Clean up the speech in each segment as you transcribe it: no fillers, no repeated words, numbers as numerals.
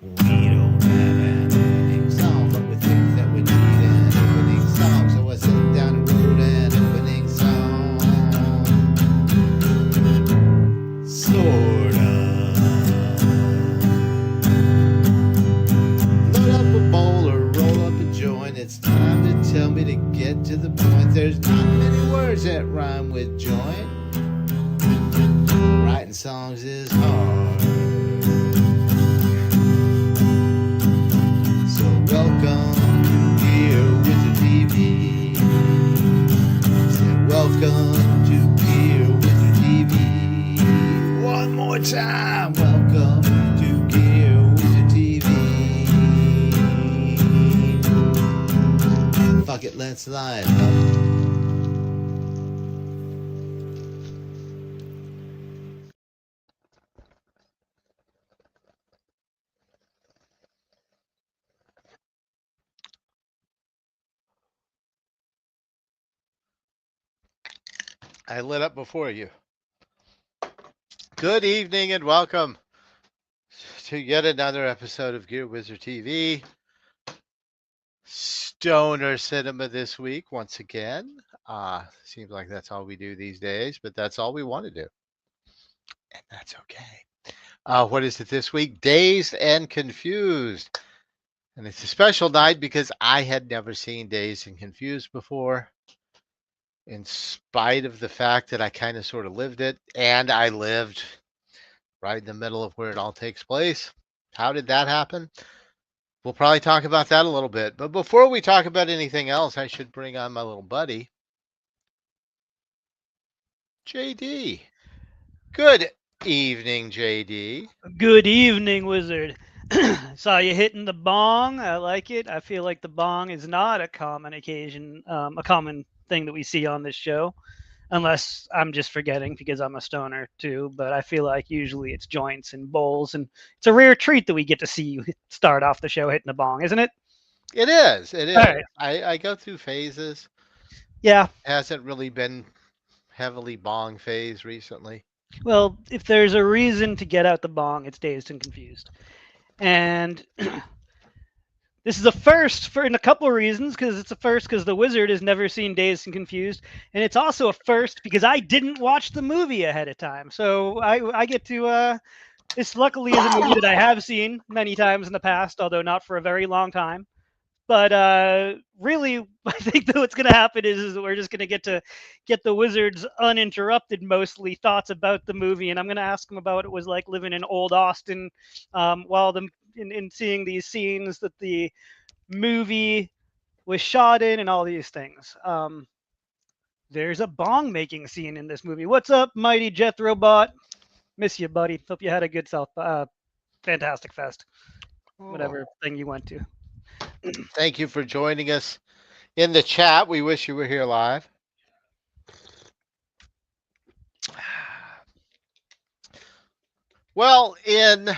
We don't have an opening song, but we think that we need an opening song. So I sit down and wrote an opening song. Sort of. Load up a bowl or roll up a joint. It's time to tell me to get to the point. There's not many words that rhyme with joint. Writing songs is hard. So welcome to Gear Wizard TV. Say welcome to Gear Wizard TV. One more time. Welcome to Gear Wizard TV. Fuck it, let's line up. I lit up before you. Good evening and welcome to yet another episode of Gear Wizard TV. Stoner cinema this week once again. Seems like that's all we do these days, but that's all we want to do. And that's okay. What is it this week? Dazed and Confused. And it's a special night because I had never seen Dazed and Confused before, in spite of the fact that I kind of sort of lived it, and I lived right in the middle of where it all takes place. How did that happen? We'll probably talk about that a little bit. But before we talk about anything else, I should bring on my little buddy, JD. Good evening, JD. Good evening, Wizard. Saw you hitting the bong. I like it. I feel like the bong is not a common occasion, a common thing that we see on this show, unless I'm just forgetting because I'm a stoner too. But I feel like usually it's joints and bowls, and it's a rare treat that we get to see you start off the show hitting the bong, isn't it? It is. It All is. right. I go through phases. Yeah. Hasn't really been heavily bong phase recently. Well, if there's a reason to get out the bong, it's dazed and confused. And this is a first for in a couple of reasons because it's a first because the wizard has never seen Dazed and Confused, and it's also a first because I didn't watch the movie ahead of time. So I get to this luckily is a movie that I have seen many times in the past, although not for a very long time. But really, I think that what's going to happen is we're just going to get the wizard's uninterrupted, mostly thoughts about the movie, and I'm going to ask him about what it was like living in old Austin while in seeing these scenes that the movie was shot in and all these things. There's a bong making scene in this movie. What's up, Mighty Jethro Bot? Miss you, buddy. Hope you had a good Fantastic Fest, Oh, whatever thing you went to. thank you for joining us in the chat. We wish you were here live. Well, in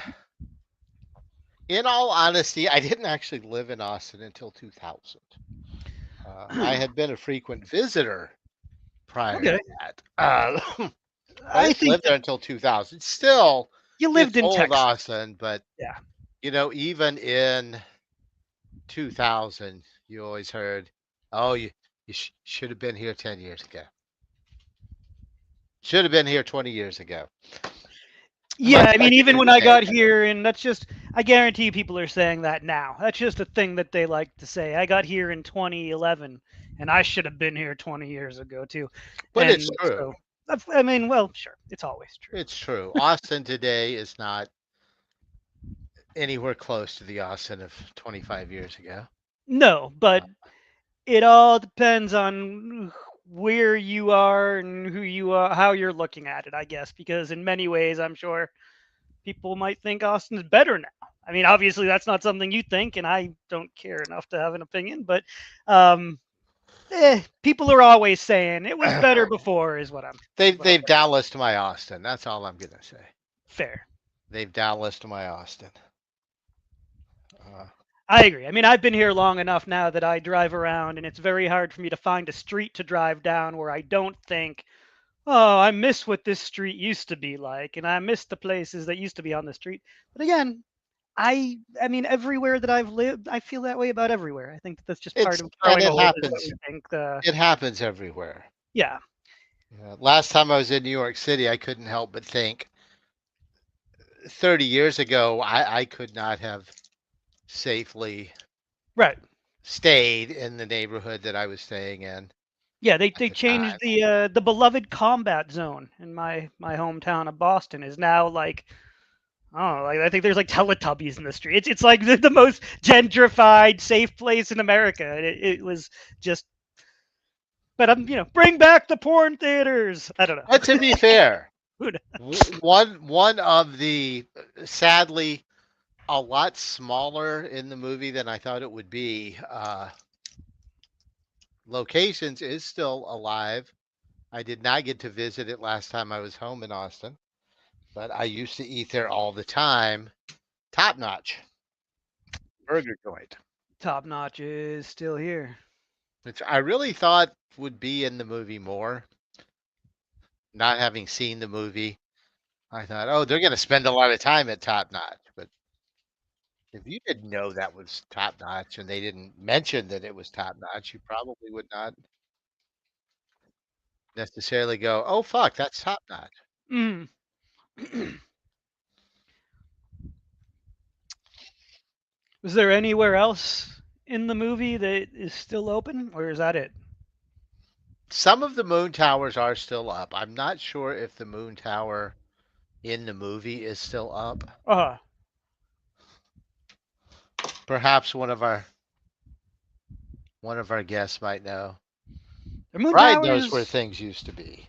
all honesty, I didn't actually live in Austin until 2000. I had been a frequent visitor prior to Okay, that. I I didn't think live that there until 2000. Still, you lived it's in old Texas. Austin, but Yeah. even in 2000, you always heard, "Oh, you should have been here 10 years ago. Should have been here 20 years ago." Yeah, Much I like mean, it even is when I today. got here, and I guarantee people are saying that now. That's just a thing that they like to say. I got here in 2011, and I should have been here 20 years ago, too. But it's And true. so, I mean, well, sure, it's always true. It's true. Austin today is not anywhere close to the Austin of 25 years ago. No, but it all depends on where you are and who you are, how you're looking at it, I guess, because in many ways, I'm sure people might think Austin's better now. I mean, obviously, that's not something you think, and I don't care enough to have an opinion, but um, people are always saying it was better before, is what I'm. Is what I'll They've say. Dallas to my Austin. That's all I'm gonna say. Fair. They've Dallas to my Austin. Uh, I agree. I mean, I've been here long enough now that I drive around, and it's very hard for me to find a street to drive down where I don't think, oh, I miss what this street used to be like, and I miss the places that used to be on the street. But again, I mean, everywhere that I've lived, I feel that way about everywhere. I think that that's just part It's of and growing it old is that happens. we think, It happens everywhere. yeah, Last time I was in New York City, I couldn't help but think 30 years ago, I could not have safely right. stayed in the neighborhood that I was staying in Yeah, at they the changed time. the beloved combat zone in my hometown of Boston is now like, oh, like I think there's like Teletubbies in the street. It's like the most gentrified, safe place in America. And it was just, but I'm bring back the porn theaters. I don't But to know. be fair, Who kn- one of the sadly a lot smaller in the movie than I thought it would be locations is still alive. I did not get to visit it last time I was home in Austin, but I used to eat there all the time. Top notch burger joint, Top Notch is still here. which I really thought would be in the movie more. Not having seen the movie, I thought, oh, they're going to spend a lot of time at Top Notch. But if you didn't know that was Top Notch and they didn't mention that it was Top Notch, you probably would not necessarily go, oh, fuck, that's Top Notch. Mm. Was there anywhere else in the movie that is still open, or is that it? Some of the moon towers are still up. I'm not sure if the moon tower in the movie is still up. Uh, Perhaps one of our guests might know. are moon Bride knows where towers things used to be.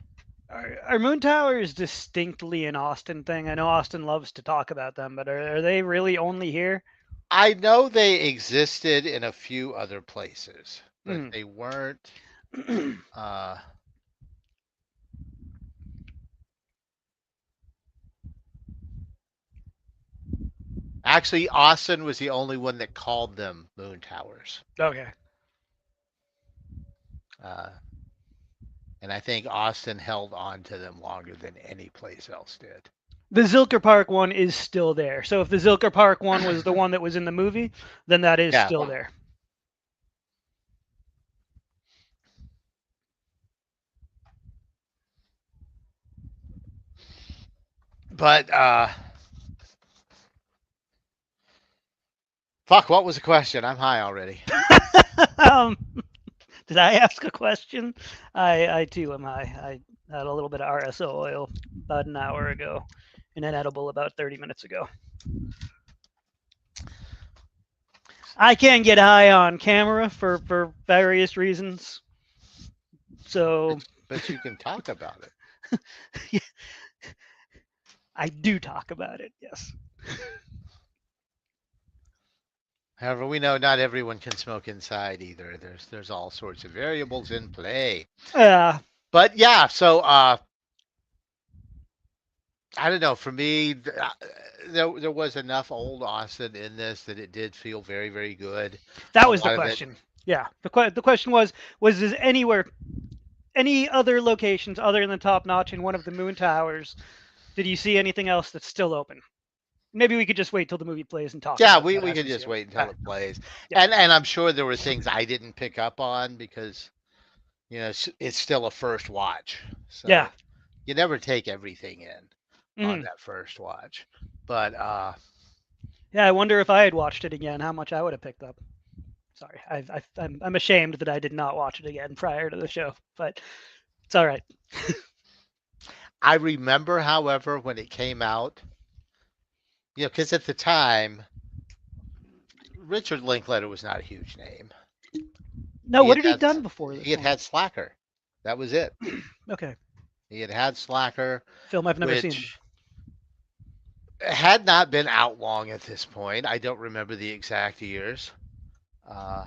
are moon towers distinctly an Austin thing? I know Austin loves to talk about them, but are they really only here? I know they existed in a few other places, but Mm. they weren't. Uh, actually, Austin was the only one that called them moon towers, Okay. uh, and I think Austin held on to them longer than any place else did. The Zilker Park one is still there. So if the Zilker Park one was the one that was in the movie, then that is Yeah, still there. but fuck, what was the question? I'm high already. um, did I ask a question? I too am high. I had a little bit of RSO oil about an hour ago, and an edible about 30 minutes ago. I can't get high on camera for various reasons. So But you can talk about it. I do talk about it. Yes. However, we know not everyone can smoke inside either. There's all sorts of variables in play. Uh, But yeah, so I don't know. For me, there was enough old Austin in this that it did feel very very good. that A was the lot of it, question. Yeah. The question was there anywhere any other locations other than the top notch in one of the moon towers? Did you see anything else that's still open? Maybe we could just wait till the movie plays and talk yeah, about we that we as could we see just it. wait until it plays, Yeah. and I'm sure there were things I didn't pick up on because it's still a first watch, Yeah. so you never take everything in on Hmm. that first watch. But Yeah. I wonder if I had watched it again, how much I would have picked up. Sorry, I'm ashamed that I did not watch it again prior to the show, but it's all right. I remember, however, when it came out, because at the time Richard Linkletter was not a huge name. No, He what had had he had done before he this had one? had Slacker. That was it. Okay, He had Slacker, film I've never seen. which had not been out long at this point. I don't remember the exact years. Uh,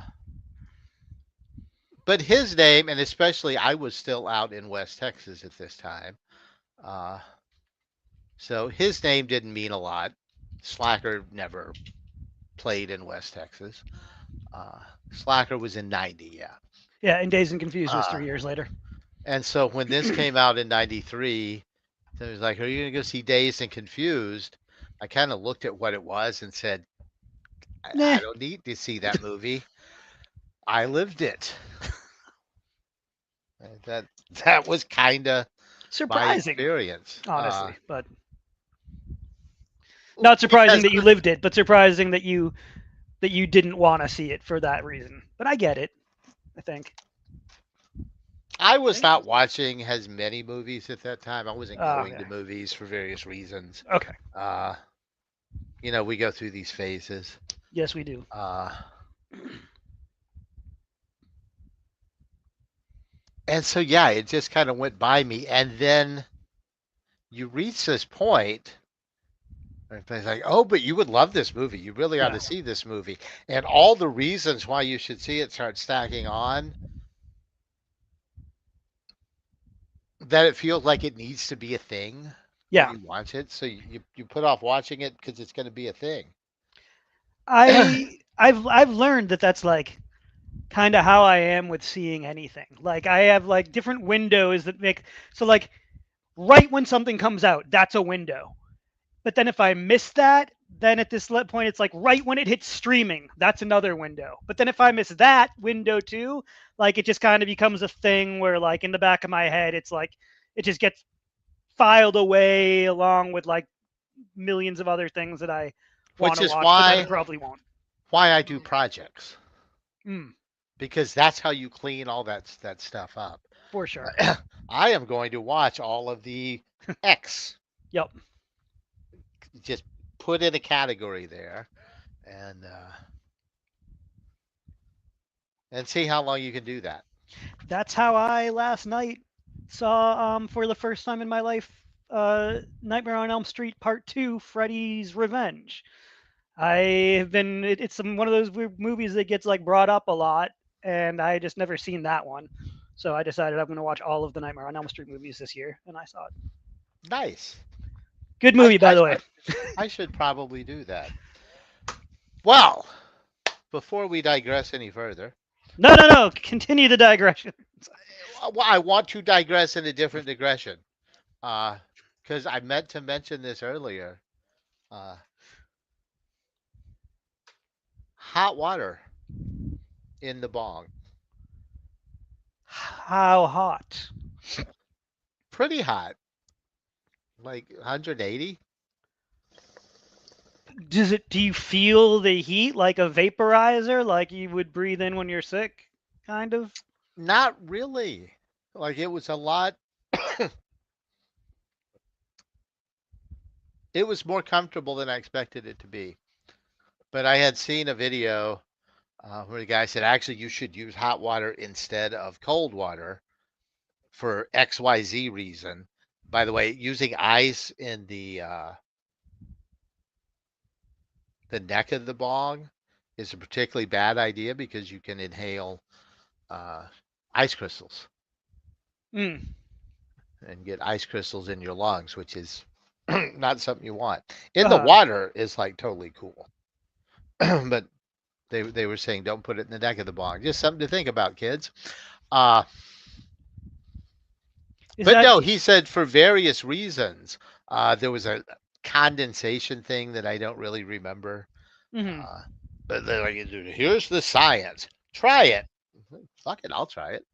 but his name, and especially I was still out in West Texas at this time. Uh, so his name didn't mean a lot. Slacker never played in West Texas. Uh, Slacker was in 90, yeah. Yeah, and Dazed and Confused was Uh, 3 years later. and so when this came out in 93, so it was like, are you going to go see Dazed and Confused? I kind of looked at what it was and said, Nah, I don't need to see that movie. I lived it. That that was kind of my surprising, experience. honestly, but not surprising Because that you lived it, but surprising that you didn't want to see it for that reason. But I get it. I think. I was not watching as many movies at that time. I wasn't going to Okay. movies for various reasons. Okay. Uh, we go through these phases. Yes, we do. Uh, and so, yeah, it just kind of went by me. And then you reach this point, and it's like, oh, but you would love this movie. You really ought Yeah. to see this movie. And all the reasons why you should see it start stacking on that it feels like it needs to be a thing when Yeah. you watch it. So you put off watching it because it's going to be a thing. I've learned that that's like kind of how I am with seeing anything. Like I have like different windows that make so like right when something comes out, that's a window. But then if I miss that, then at this point it's like right when it hits streaming, that's another window. But then if I miss that window too, like it just kind of becomes a thing where like in the back of my head it's like it just gets filed away along with like millions of other things that I want Which to is watch, but then I why probably won't. I do projects, Mm, because that's how you clean all that stuff up. for sure. I am going to watch all of the X. Yep. Just put in a category there, and see how long you can do that. That's how I last night saw for the first time in my life Nightmare on Elm Street Part 2 Freddy's Revenge. I have been it's one of those weird movies that gets like brought up a lot and I just never seen that one. So I decided I'm going to watch all of the Nightmare on Elm Street movies this year and I saw it. Nice. Good I movie by I, the I way. I should probably do that. Well, before we digress any further, No. Continue the digression. I want to digress in a different digression. Because I meant to mention this earlier. Uh, hot water in the bong. How hot? Pretty hot. Like 180. Do you feel the heat like a vaporizer like you would breathe in when you're sick kind of? Not really. Like it was a lot. It was more comfortable than I expected it to be. But I had seen a video where the guy said, actually, you should use hot water instead of cold water for XYZ reason. By the way, using ice in the neck of the bong is a particularly bad idea because you can inhale uh, ice crystals Mm. and get ice crystals in your lungs, which is not something you want. In the Uh, water is like totally cool, but they were saying don't put it in the neck of the bong. Just something to think about, kids. Uh, is but that no, he said for various reasons. There was a condensation thing that I don't really remember. mhm. Uh, but they're like, here's the science. Try it. Fuck it, I'll try it.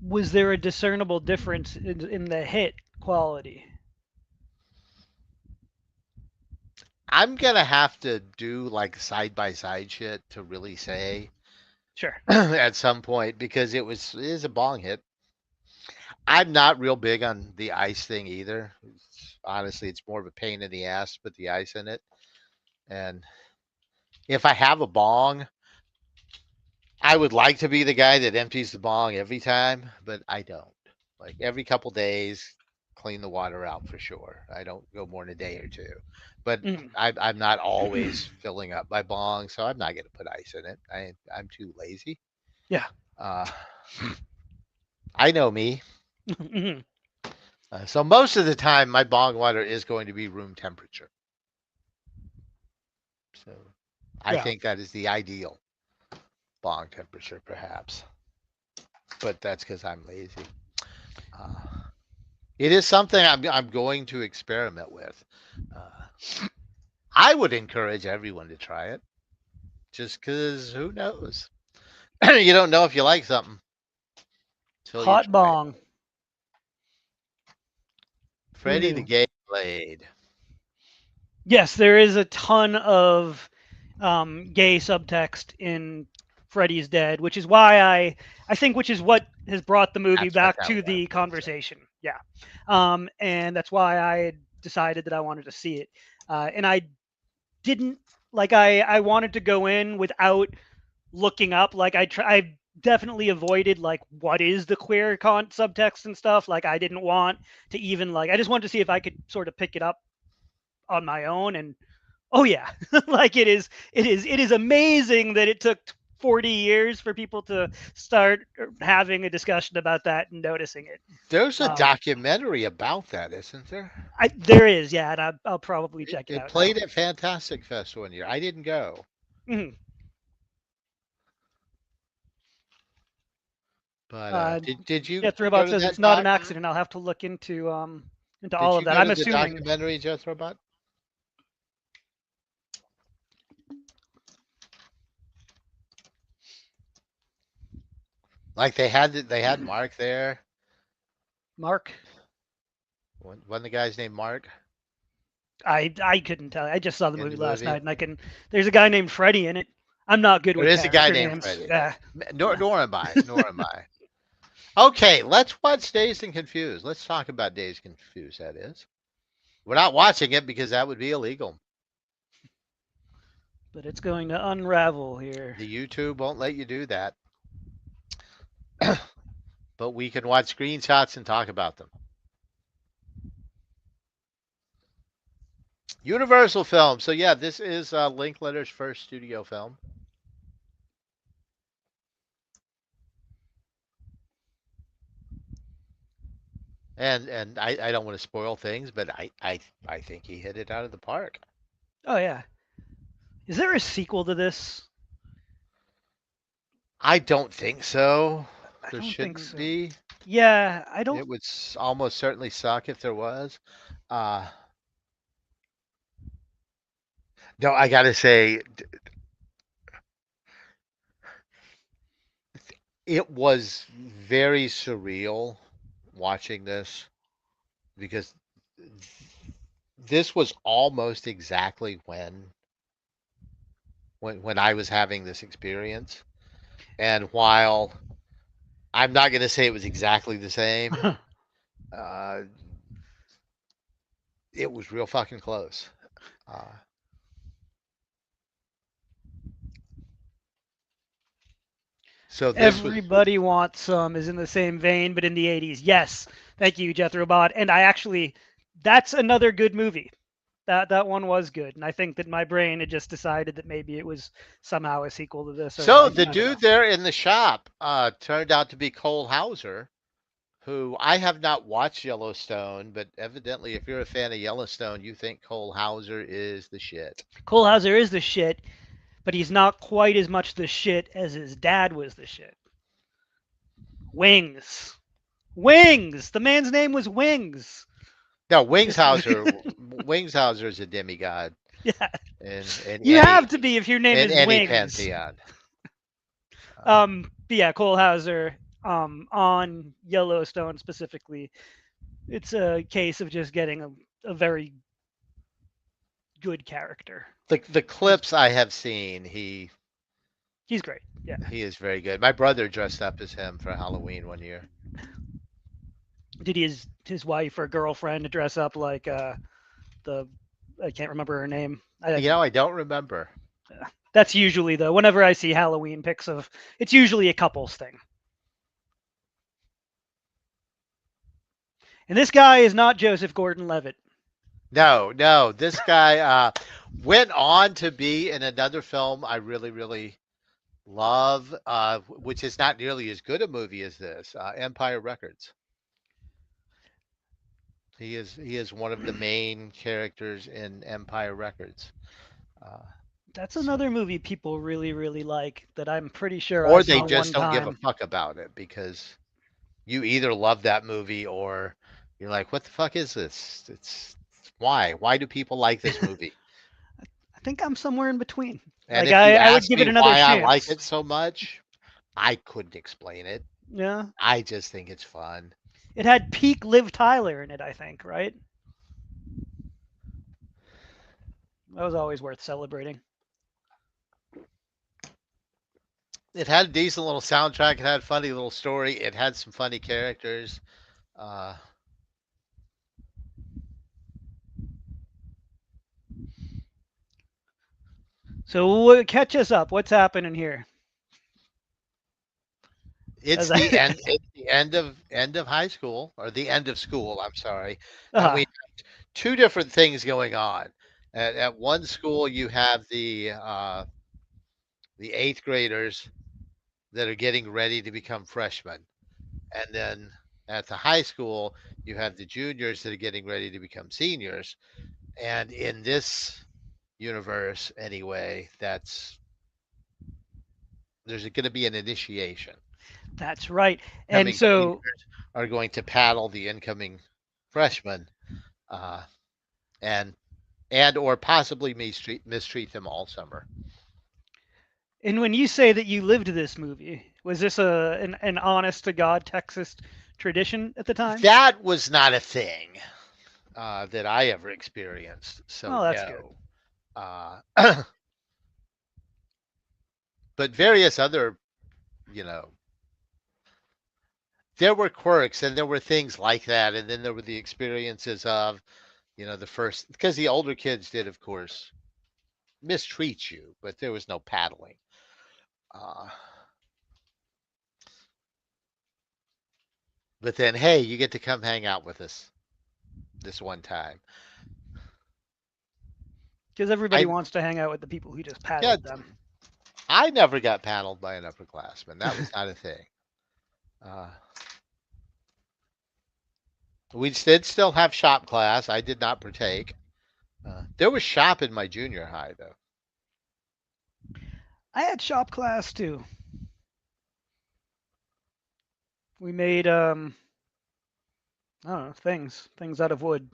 Was there a discernible difference in the hit quality? I'm gonna have to do like side by side shit to really say Sure. at some point because it is a bong hit. I'm not real big on the ice thing either. Honestly, it's more of a pain in the ass to put the ice in it. And if I have a bong, I would like to be the guy that empties the bong every time, but I don't. Like every couple days, clean the water out for sure. I don't go more than a day or two. But Mhm. I'm not always filling up my bong, so I'm not going to put ice in it. I'm too lazy. Yeah. Uh, I know me. Mhm. So most of the time, my bong water is going to be room temperature. So I Yeah. think that is the ideal bong temperature, perhaps. But that's because I'm lazy. Uh, It is something I'm going to experiment with. I would encourage everyone to try it, just because who knows? You don't know if you like something till you Hot try it. Bong. Who Freddy the knew? Gay Blade. Yes, there is a ton of gay subtext in Freddy's Dead, which is why I think which is what has brought the movie That's what back that to was. the conversation. Yeah, and that's why I had decided that I wanted to see it, and I didn't like I wanted to go in without looking up. Like I definitely avoided like what is the queer subtext and stuff. Like I didn't want to even like I just wanted to see if I could sort of pick it up on my own and oh yeah, like it is amazing that it took 40 years for people to start having a discussion about that and noticing it. There's a Um, documentary about that, isn't there? there is, yeah, and I'll probably It, check it it out now. played at Fantastic Fest one year. I didn't go, Mhm. but Uh, did you Jethro go Robot to says it's that not an doc? accident. I'll have to look into Did all you of that. go I'm to the assuming. documentary, Jethro Bot? Like they had Mark there. Mark, One the guy's named Mark I couldn't tell. I just saw the in movie the last movie. night, and I can. There's a guy named Freddy in it. I'm not good There with is a guy character named names. Freddy. Yeah. Nor am I. Nor am I. Okay, let's watch Dazed and Confused. Let's talk about Dazed and Confused. That is, we're not watching it because that would be illegal. But it's going to unravel here. The YouTube won't let you do that. But we can watch screenshots and talk about them. Universal Film. So yeah, this is Linkletter's first studio film. And I don't want to spoil things, but I think he hit it out of the park. Oh yeah. Is there a sequel to this? I don't think so. I There don't think shouldn't so. be. Yeah, I don't. It would almost certainly suck if there was. Uh, no, I gotta say, it was very surreal watching this because this was almost exactly when I was having this experience. And while I'm not going to say it was exactly the same, uh, it was real fucking close. Uh, so this was Everybody Wants Some is in the same vein, but in the 80s. Yes, thank you, Jethro Bot. And I actually, that's another good movie. That one was good, and I think that my brain had just decided that maybe it was somehow a sequel to this, or so the I don't know. dude there in the shop turned out to be Cole Hauser, who I have not watched Yellowstone, but evidently, if you're a fan of Yellowstone, you think Cole Hauser is the shit. Cole Hauser is the shit, but he's not quite as much the shit as his dad was the shit. Wings. Wings. The man's name was Wings. No, Just Wingshauser is a demigod yeah. in You have to be if your name is any Wings. pantheon. Uh, But yeah, Cole Hauser on Yellowstone specifically, it's a case of just getting a very good character. the He's clips I have seen, he's great. Yeah. he is very good. My brother dressed up as him for Halloween one year. Did his wife or girlfriend to dress up like the I can't remember her name. I don't remember. That's usually though. Whenever I see Halloween pics of, it's usually a couples thing. And this guy is not Joseph Gordon-Levitt. No, no, this guy went on to be in another film I really, really love, which is not nearly as good a movie as this, Empire Records. He is one of the main characters in Empire Records. Uh, That's so, another movie people really, really like that I'm pretty sure I or they saw just one don't give a time. fuck about it because you either love that movie or You're like, what the fuck is this? It's why? Why do people like this movie? I think I'm somewhere in between. And Like if you I would ask give me it another why I like chance. it so much, I couldn't explain it. Yeah. I just think it's fun. It had peak Liv Tyler in it, I think, right? That was always worth celebrating. It had a decent little soundtrack. It had a funny little story. It had some funny characters. Uh, So catch us up. What's happening here? As it's I the end. It's the end of high school or the end of school. I'm sorry, and we uh, have two different things going on. At one school, you have the eighth graders that are getting ready to become freshmen, and then at the high school, you have the juniors that are getting ready to become seniors. And in this universe, anyway, that's there's going to be an initiation. that's right. And Incoming so seniors are going to paddle the incoming freshmen, uh, and or possibly mistreat them all summer. and when you say that you lived this movie, was this an honest to God Texas tradition at the time? That was not a thing that I ever experienced. So Oh, that's good. no. Uh, but various other, you know, there were quirks and there were things like that, and then there were the experiences of, the first because the older kids did, of course, mistreat you, but there was no paddling. Uh, but then, hey, you get to come hang out with us this one time. Because everybody I wants to hang out with the people who just yeah, paddled them. I never got paddled by an upperclassman. That was not a thing. Uh, we did still have shop class. I did not partake. There was shop in my junior high, though. I had shop class too. We made I don't know, things out of wood.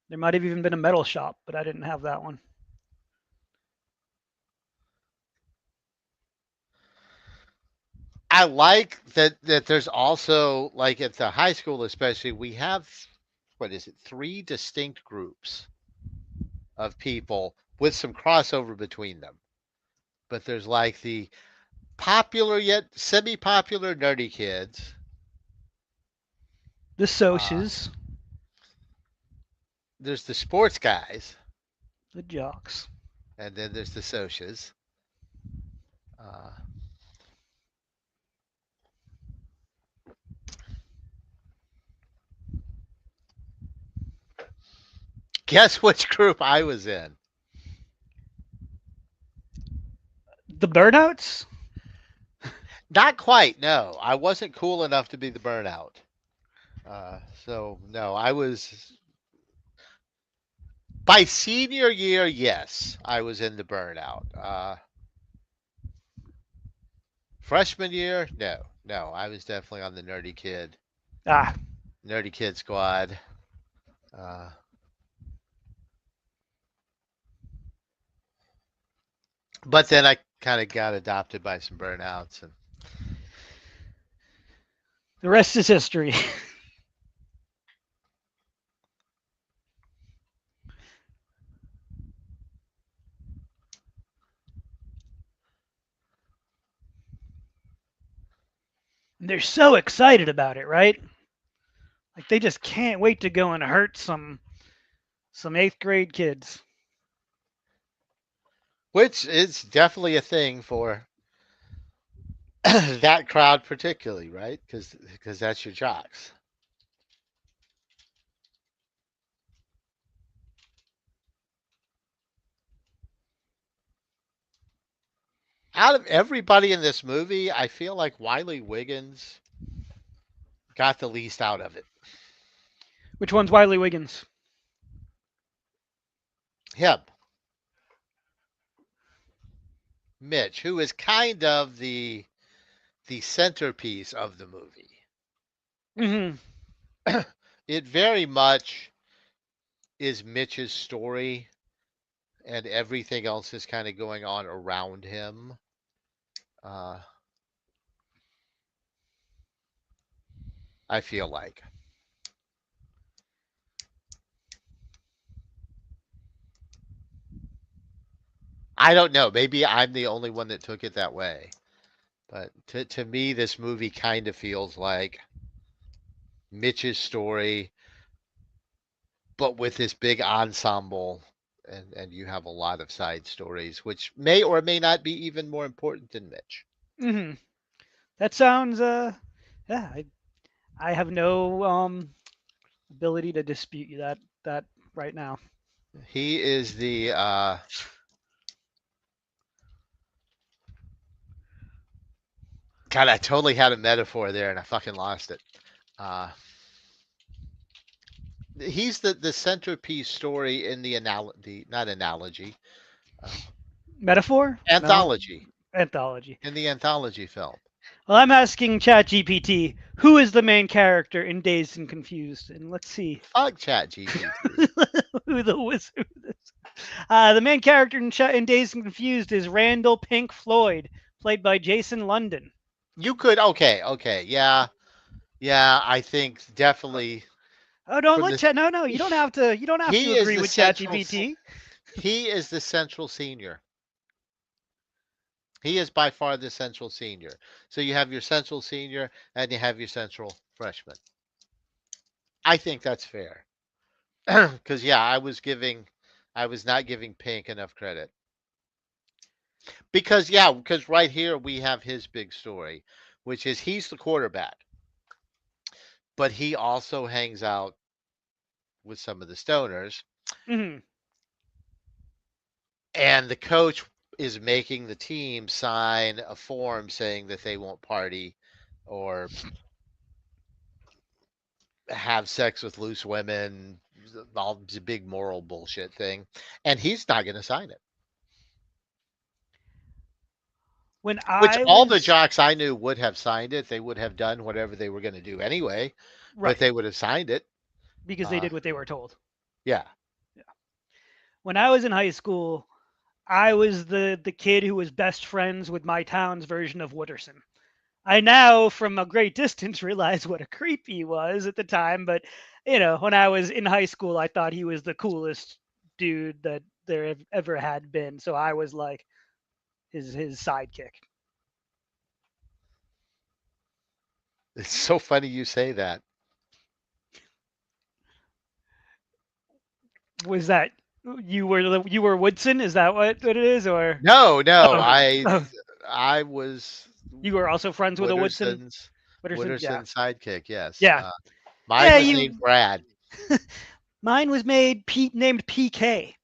There might have even been a metal shop, but I didn't have that one. I like that there's also like at the high school especially we have what is it, three distinct groups of people with some crossover between them. But there's like the popular yet semi-popular nerdy kids. The Uh, socias, there's the sports guys, the jocks. and then there's the socias. Uh, guess which group I was in? The burnouts? Not quite. No, I wasn't cool enough to be the burnout. So no, I was by senior year. Yes, I was in the burnout. Freshman year, no, I was definitely on the Ah, nerdy kid squad. Uh, but then I kind of got adopted by some burnouts, and the rest is history. They're so excited about it, right? Like they just can't wait to go and hurt some eighth grade kids. which is definitely a thing for that crowd particularly, right? Because that's your jocks. Out of everybody in this movie, I feel like Wiley Wiggins got the least out of it. Which one's Wiley Wiggins? Him, Mitch, who is kind of the centerpiece of the movie. Mm-hmm. It very much is Mitch's story, and everything else is kind of going on around him. Uh, I feel like. I don't know. Maybe I'm the only one that took it that way. But to me, this movie kind of feels like Mitch's story, but with this big ensemble, and you have a lot of side stories, which may or may not be even more important than Mitch. Hmm. That sounds yeah. I have no ability to dispute you that right now. He is the God. I totally had a metaphor there, and I fucking lost it. Uh, he's the centerpiece story in the not analogy, uh, Metaphor? No. anthology, Anthology. in the anthology film. Well, I'm asking ChatGPT, who is the main character in Dazed and Confused? And let's see Fuck Chat GPT. who the wizard is. The main character in Dazed and Confused is Randall Pink Floyd, played by Jason London. You could okay, yeah, yeah. I think definitely Oh, don't from let the Chat. No, no, you don't he, have to. You don't have to he is agree the with central ChatGPT. he is the central senior. He is by far the central senior. So you have your central senior and you have your central freshman. I think that's fair. Because yeah, I was not giving Pink enough credit. Because yeah, because right here we have his big story, which is he's the quarterback, but he also hangs out with some of the stoners, Hmm. and the coach is making the team sign a form saying that they won't party or have sex with loose women, all the big moral bullshit thing, and he's not going to sign it. When Which I all the was jocks I knew would have signed it. They would have done whatever they were going to do anyway, but right, they would have signed it. because they Uh, did what they were told. yeah, Yeah. When I was in high school, I was the kid who was best friends with my town's version of Wooderson. I now, from a great distance, realize what a creep he was at the time. But when I was in high school, I thought he was the coolest dude that there ever had been. So I was like his sidekick. it's so funny you say that. Was that you were Woodson? Is that what it is? Or No, no, oh, oh, I was you were also friends with a Woodson? Wooderson's Wooderson? Yeah, Wooderson's sidekick. Yes, yeah, mine yeah. was named Brad. Mine was named PK.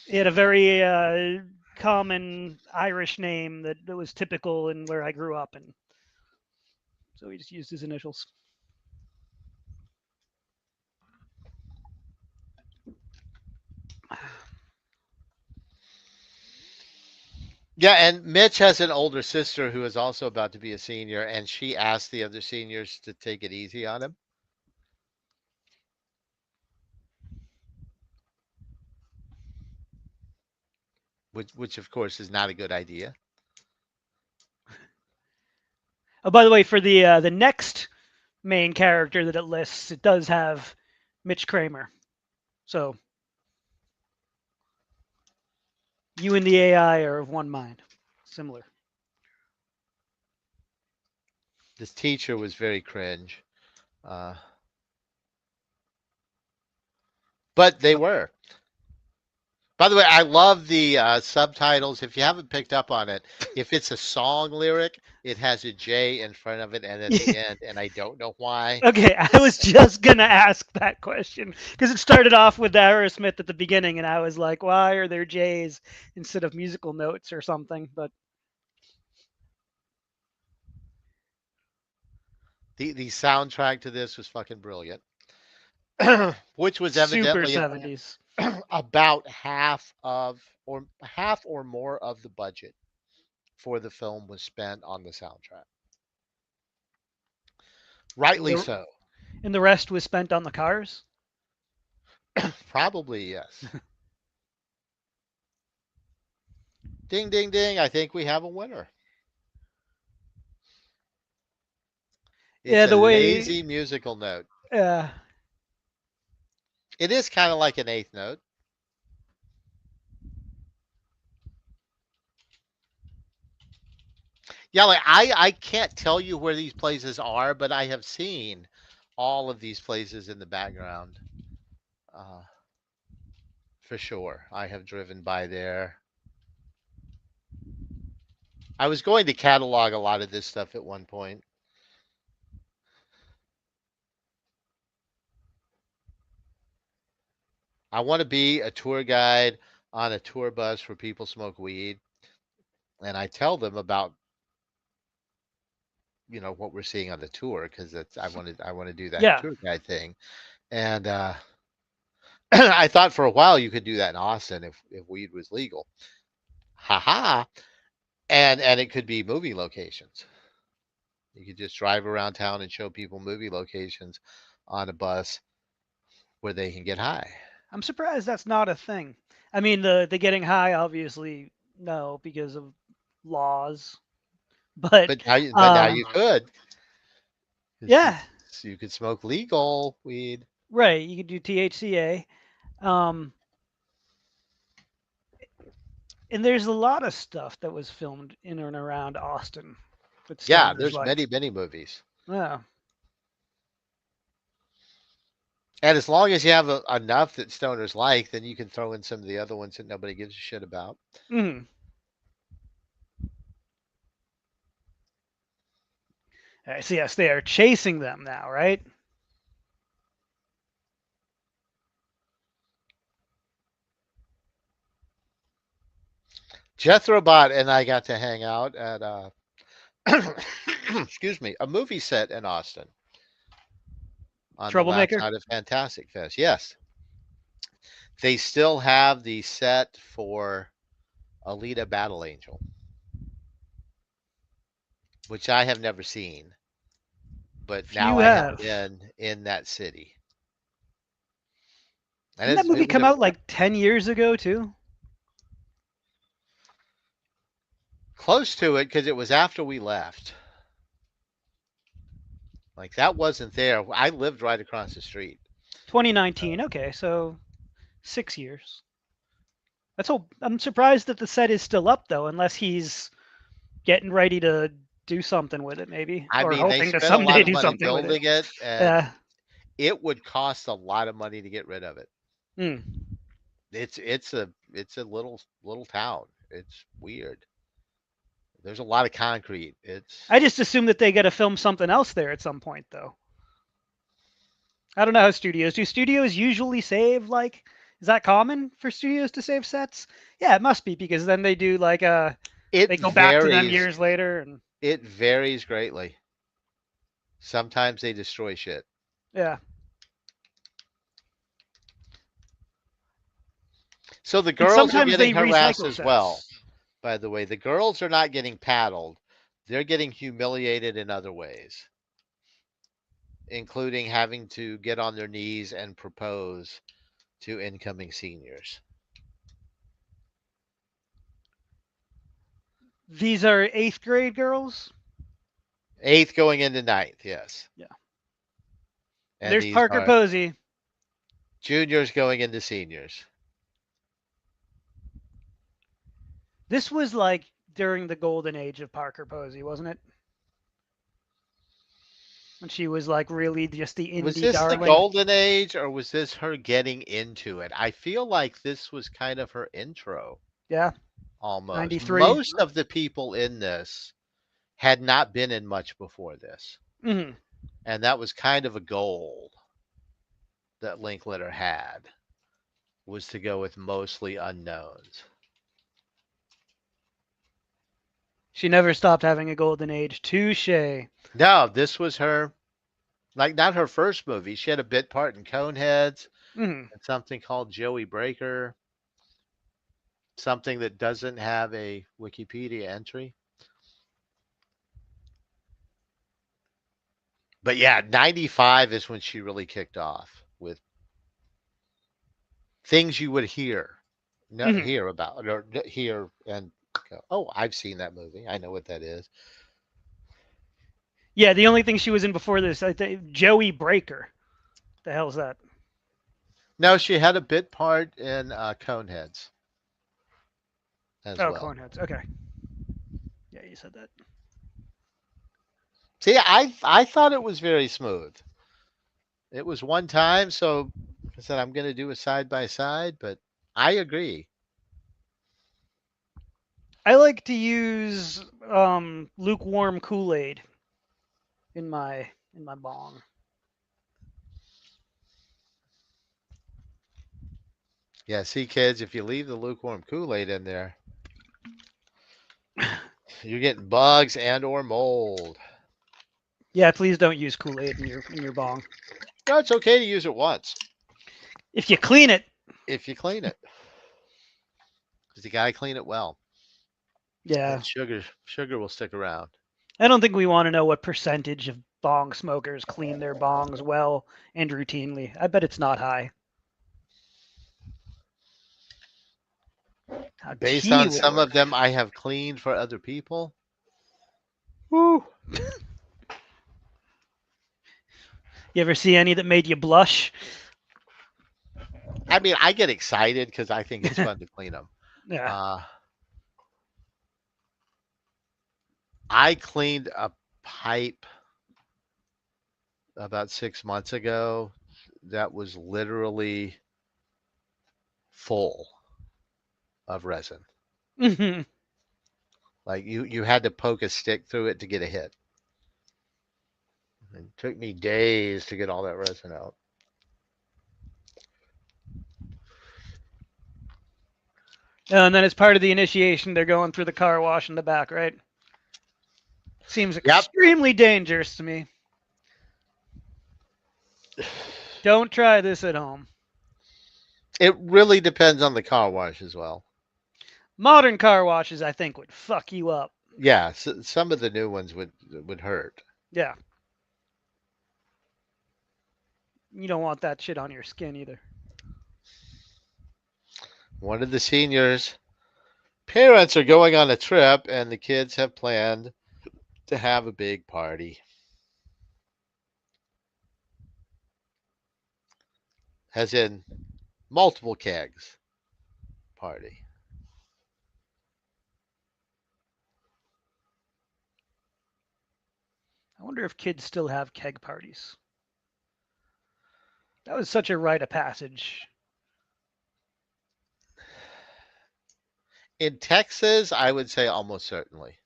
He had a very common Irish name that was typical in where I grew up, and so he just used his initials. Yeah, and Mitch has an older sister who is also about to be a senior, and she asked the other seniors to take it easy on him, which of course is not a good idea. Oh, by the way, for the next main character that it lists, it does have Mitch Kramer. So you and the AI are of one mind. Similar. This teacher was very cringe, uh, but they were. By the way, I love the subtitles. If you haven't picked up on it, if it's a song lyric, it has a J in front of it and at the end, and I don't know why. Okay, I was just gonna ask that question because it started off with Aerosmith at the beginning, and I was like, why are there J's instead of musical notes or something? But The soundtrack to this was fucking brilliant, which was super evidently 70s. about half or more of the budget for the film was spent on the soundtrack. And Rightly the so. and the rest was spent on the cars. Probably yes. Ding, ding, ding. I think we have a winner. It's Yeah, a the way. lazy musical note. Uh, It is kind of like an eighth note. Yeah, like I can't tell you where these places are, but I have seen all of these places in the background. Uh, for sure. I have driven by there. I was going to catalog a lot of this stuff at one point. I want to be a tour guide on a tour bus where people smoke weed, and I tell them about what we're seeing on the tour because that's I want to do that yeah, tour guide thing. And I thought for a while you could do that in Austin if weed was legal. Ha ha. And it could be movie locations. You could just drive around town and show people movie locations on a bus where they can get high. I'm surprised that's not a thing. I mean, the getting high, obviously, no, because of laws. But But now uh, you could, 'cause yeah, you could smoke legal weed. right. You could do THCA. Um, and there's a lot of stuff that was filmed in and around Austin that Yeah, stoners there's like. many movies. Yeah. And as long as you have enough that stoners like, then you can throw in some of the other ones that nobody gives a shit about. Mm. So yes, they are chasing them now, right? Jethro Bot and I got to hang out at excuse me, a movie set in Austin on the last Troublemaker. night of Fantastic Fest. Yes, they still have the set for Alita Battle Angel, which I have never seen, but now Few I have have. been in that city, and Didn't that it movie was come a out like 10 years ago too? close to it because it was after we left. Like that wasn't there. I lived right across the street. 2019. Okay, so 6 years. That's all. I'm surprised that the set is still up though, unless he's getting ready to do something with it, maybe, I or mean, they hoping to spent a lot someday of do money something with it. building it, and Yeah. it would cost a lot of money to get rid of it. Mm. It's a little town. It's weird. There's a lot of concrete. It's I just assume that they got to film something else there at some point, though. I don't know how studios do. Studios usually save like. Is that common for studios to save sets? Yeah, it must be because then they do like it they go back to them varies. years later and It varies greatly. Sometimes they destroy shit. yeah. So the And girls are sometimes getting they harassed recycle as well. sets. By the way, the girls are not getting paddled. They're getting humiliated in other ways, including having to get on their knees and propose to incoming seniors. These are 8th grade girls. Eighth going into ninth, yes. Yeah. And There's these Parker are Posey. juniors going into seniors. This was like during the golden age of Parker Posey, wasn't it? When she was like really just the Was indie this the darling. golden age or was this her getting into it? I feel like this was kind of her intro Yeah, almost. 93. Most of the people in this had not been in much before this. Hmm. And that was kind of a goal that Linkletter had, was to go with mostly unknowns. She never stopped having a golden age. Touche. No, this was her, like, not her first movie. She had a bit part in Coneheads Hmm. and something called Joey Breaker, something that doesn't have a Wikipedia entry. But yeah, 95 is when she really kicked off with things you would hear, not Mhm. hear about, or hear and go, oh, I've seen that movie. I know what that is. Yeah, the only thing she was in before this, I think, Joey Breaker. The hell's that? No, she had a bit part in Coneheads as Oh, well. Cornheads. Okay. Yeah, you said that. See, I thought it was very smooth. It was one time, so I said I'm going to do a side by side, but I agree. I like to use lukewarm Kool-Aid in my bong. Yeah, see, kids, if you leave the lukewarm Kool-Aid in there, you're getting bugs and or mold. Yeah, please don't use Kool-Aid in your bong. No, it's okay to use it once If you clean it, if you clean it, because you gotta clean it well. yeah. That sugar will stick around. I don't think we want to know what percentage of bong smokers clean their bongs well and routinely. I bet it's not high. Based Gee, on some Lord. of them I have cleaned for other people. Woo. You ever see any that made you blush? I mean, I get excited because I think it's fun to clean them. Yeah. Uh, I cleaned a pipe about 6 months ago that was literally full of resin. Hmm. Like you had to poke a stick through it to get a hit. It took me days to get all that resin out. And then as part of the initiation, they're going through the car wash in the back, right? Seems Yep. extremely dangerous to me. Don't try this at home. It really depends on the car wash as well. Modern car washes, I think, would fuck you up. Yeah, some of the new ones would hurt. Yeah. You don't want that shit on your skin either. One of the seniors' parents are going on a trip, and the kids have planned to have a big party, as in multiple kegs party. I wonder if kids still have keg parties. That was such a rite of passage. In Texas, I would say almost certainly.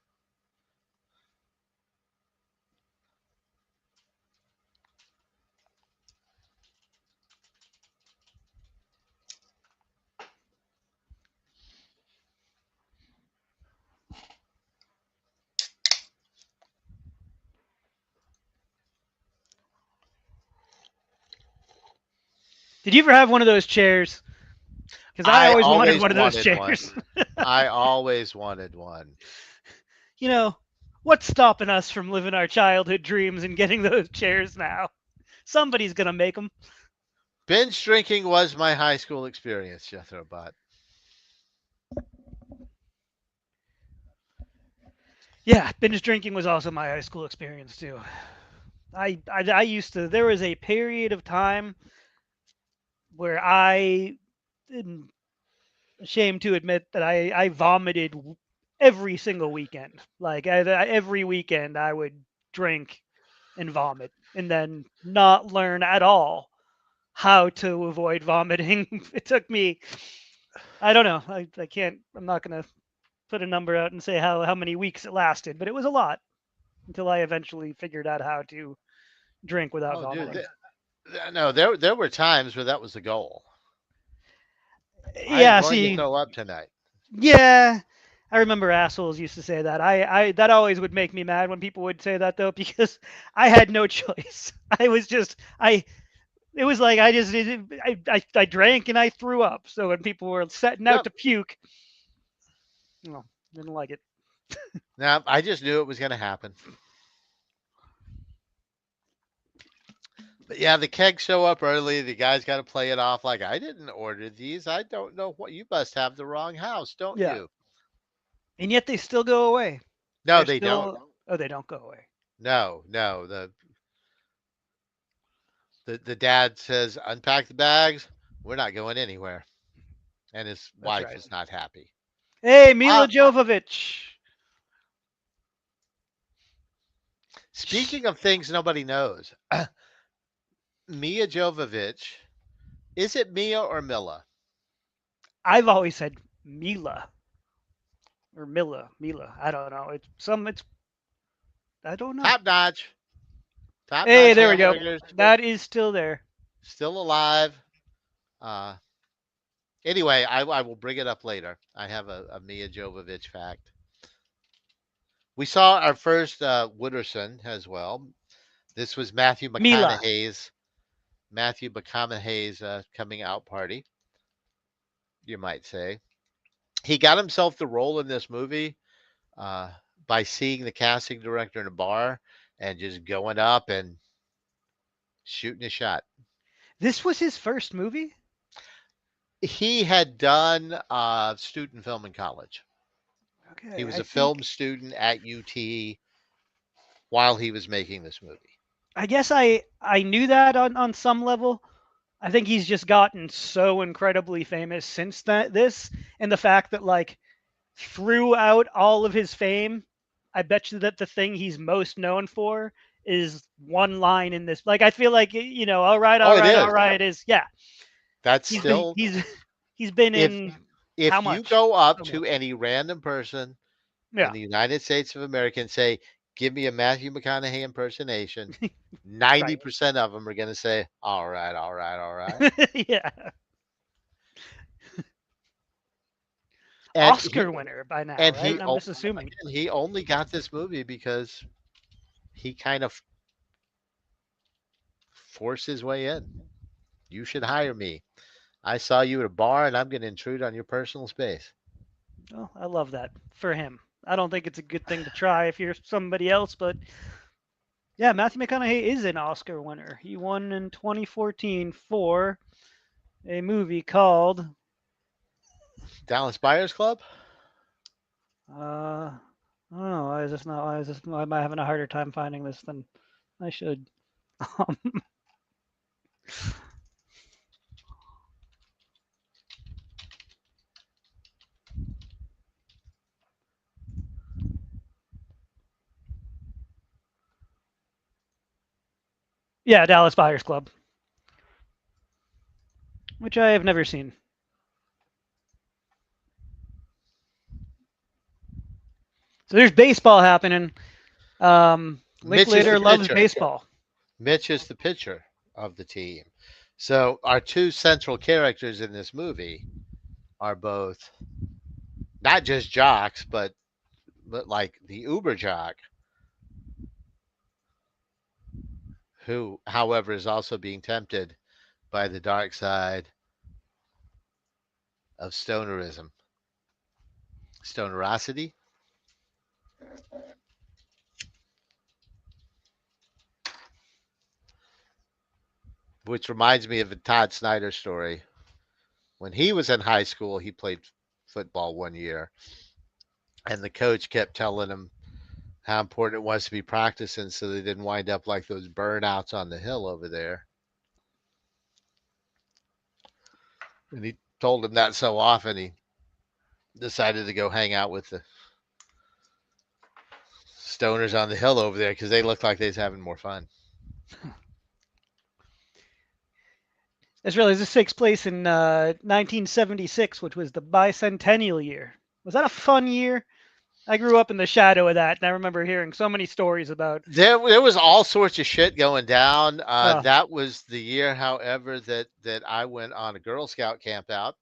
Did you ever have one of those chairs? Because I I always wanted always one of those wanted one. chairs. I always wanted one. You know, what's stopping us from living our childhood dreams and getting those chairs now? Somebody's gonna make them. Binge drinking was my high school experience, Jethro Bot. Yeah, binge drinking was also my high school experience too. I used to. There was a period of time where I am ashamed to admit that I vomited every single weekend. Like every weekend, I would drink and vomit, and then not learn at all how to avoid vomiting. It took me. I don't know. I can't. I'm not gonna put a number out and say how many weeks it lasted, but it was a lot until I eventually figured out how to drink without Oh, dude, vomiting. no, there were times where that was the goal. I am Yeah, going to see, throw up tonight. yeah, I remember assholes used to say that. I that always would make me mad when people would say that though, because I had no choice. I was just I. It was like I just I drank and I threw up. So when people were setting out Yep. to puke, no, didn't like it. Now I just knew it was going to happen. But yeah, the kegs show up early. The guy's got to play it off like I didn't order these. I don't know what you must have the wrong house, don't Yeah, you? and yet they still go away. No, They're they don't. still. Oh, they don't go away. No, no. The dad says, "Unpack the bags. We're not going anywhere." And his That's wife right. is not happy. Hey, Mila Um, Jovovich. Speaking of things nobody knows, Mia Jovovich, is it Mia or Mila? I've always said Mila or Mila. Mila. I don't know. It's some. It's. I don't know. Top notch, top Hey, notch there we go. hamburgers, That is still there. still alive. Uh, anyway, I will bring it up later. I have a Mia Jovovich fact. We saw our first Wooderson as well. This was Mila. Matthew McConaughey's coming out party, you might say. He got himself the role in this movie uh, by seeing the casting director in a bar and just going up and shooting a shot. This was his first movie. He had done student film in college. He Okay, was I a film think. student at UT while he was making this movie. I guess I knew that on some level. I think he's just gotten so incredibly famous since that this and the fact that like throughout all of his fame, I bet you that the thing he's most known for is one line in this. Like I feel like all right, Oh, all it right, all is. right is yeah. That's He's been still he's been if in how if you much? go up So to much. any random person in Yeah, the United States of America and say, "Give me a Matthew McConaughey impersonation," right. 90% of them are going to say, "All right, all right, all right." Yeah. And he Oscar winner by now, and right? he I'm only, just assuming. he only got this movie because he kind of forced his way in. You should hire me. I saw you at a bar and I'm going to intrude on your personal space. Oh, I love that for him. I don't think it's a good thing to try if you're somebody else, but yeah, Matthew McConaughey is an Oscar winner. He won in 2014 for a movie called Dallas Buyers Club? I don't know, why is this not why is this why am I having a harder time finding this than I should? Um, yeah, Dallas Buyers Club, which I have never seen. So there's baseball happening. Mitch is the Linklater loves pitcher. baseball. Mitch is the pitcher of the team. So our two central characters in this movie are both not just jocks, but like the Uber jock, who, however, is also being tempted by the dark side of stonerism, stonerosity, which reminds me of a Todd Snyder story. When he was in high school, he played football one year, and the coach kept telling him how important it was to be practicing so they didn't wind up like those burnouts on the hill over there. And he told him that so often he decided to go hang out with the stoners on the hill over there because they looked like they was having more fun. Just realized this takes place in 1976, which was the bicentennial year. Was that a fun year? I grew up in the shadow of that, and I remember hearing so many stories about. There was all sorts of shit going down. Uh, That was the year, however, that I went on a Girl Scout camp out,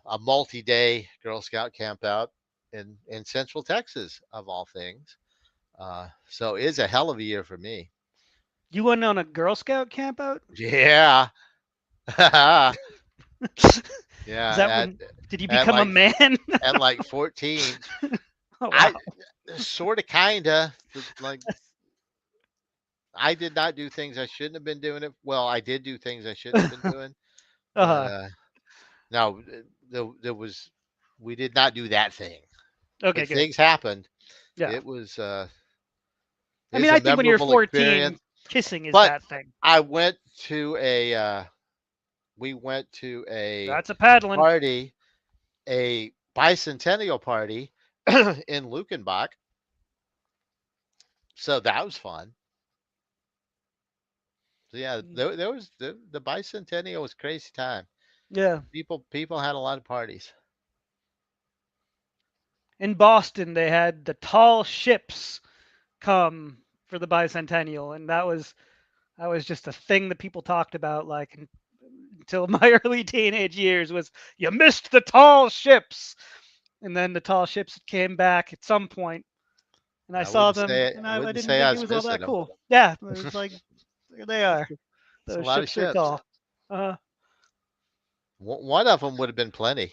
a multi-day Girl Scout camp out in Central Texas, of all things. So it's a hell of a year for me. you went on a Girl Scout camp out? Yeah. Yeah, Is that at when? Did you at become a like man? at like 14. Oh I wow! sort of kinda like I did not do things I shouldn't have been doing it. Well, I did do things I shouldn't have been doing, but Uh-huh. no, there was we did not do that thing. Okay, But good. things happened. Yeah. It was I it mean, was a I think when you're memorable 14, experience. kissing is But that thing. I went to a we went to a That's a paddling. party, a bicentennial party in Lukenbach. So that was fun. So yeah, there was the bicentennial was crazy time. Yeah. People had a lot of parties. In Boston, they had the tall ships come for the bicentennial, and that was just a thing that people talked about like until my early teenage years was you missed the tall ships. And then the tall ships came back at some point, and I I saw wouldn't them, say and I wouldn't didn't say I think it was was all missing that them. cool. Yeah, it was like there they are. It's a Those lot of ships are ships. tall. Uh, One of them would have been plenty.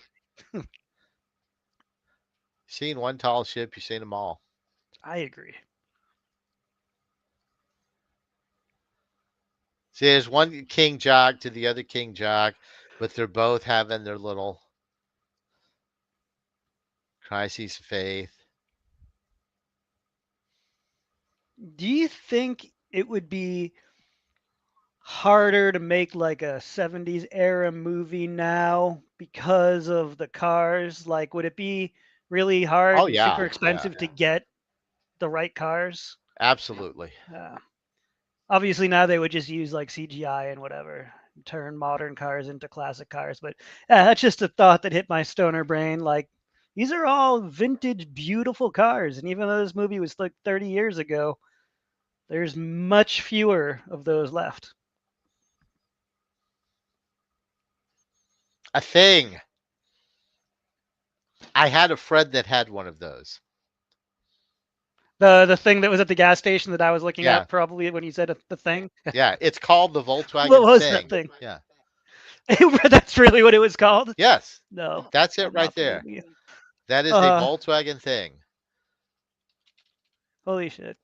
Seen one tall ship, you seen them all. I agree. See, there's one king jock to the other king jock, but they're both having their little crises of faith. Do you think it would be harder to make like a 70s era movie now because of the cars? Like, would it be really hard Oh and super yeah, yeah, expensive to get the right cars? absolutely. Uh, Obviously, now they would just use like CGI and whatever, turn modern cars into classic cars. But yeah, that's just a thought that hit my stoner brain. Like, these are all vintage, beautiful cars. And even though this movie was like 30 years ago, there's much fewer of those left. A thing. I had a friend that had one of those. The thing that was at the gas station that I was looking Yeah, at probably when you said the thing. yeah. It's called the What Volkswagen was that thing. thing? Yeah. That's really what it was called? Yes, No, that's it I'm right not there. believing you. That is a Uh, Volkswagen thing, Holy shit.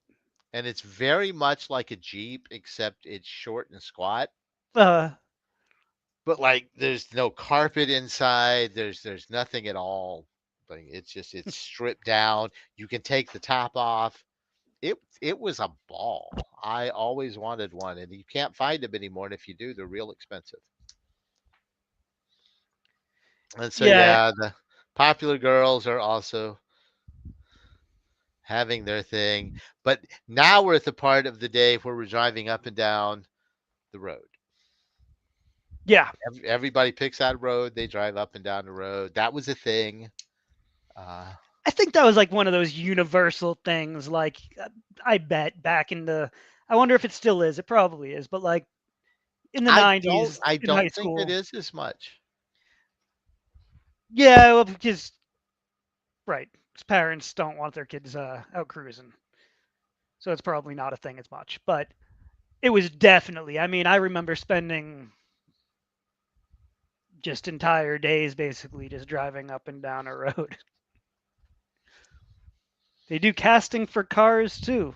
and it's very much like a Jeep, except it's short and squat. Uh, But like, there's no carpet inside. There's nothing at all. Like, it's stripped down. You can take the top off. It was a ball. I always wanted one, and you can't find them anymore. And if you do, they're real expensive. And so yeah, yeah, the popular girls are also having their thing. But now we're at the part of the day where we're driving up and down the road. yeah. Everybody picks out a road. They drive up and down the road. That was a thing. Uh, I think that was like one of those universal things. Like, I bet back in the, I wonder if it still is. It probably is. But like in the I don't 90s I in high don't think it school, is as much. yeah, well, because, right, 'cause parents don't want their kids out cruising. So it's probably not a thing as much. But it was definitely, I mean, I remember spending just entire days basically just driving up and down a road. They do casting for cars too.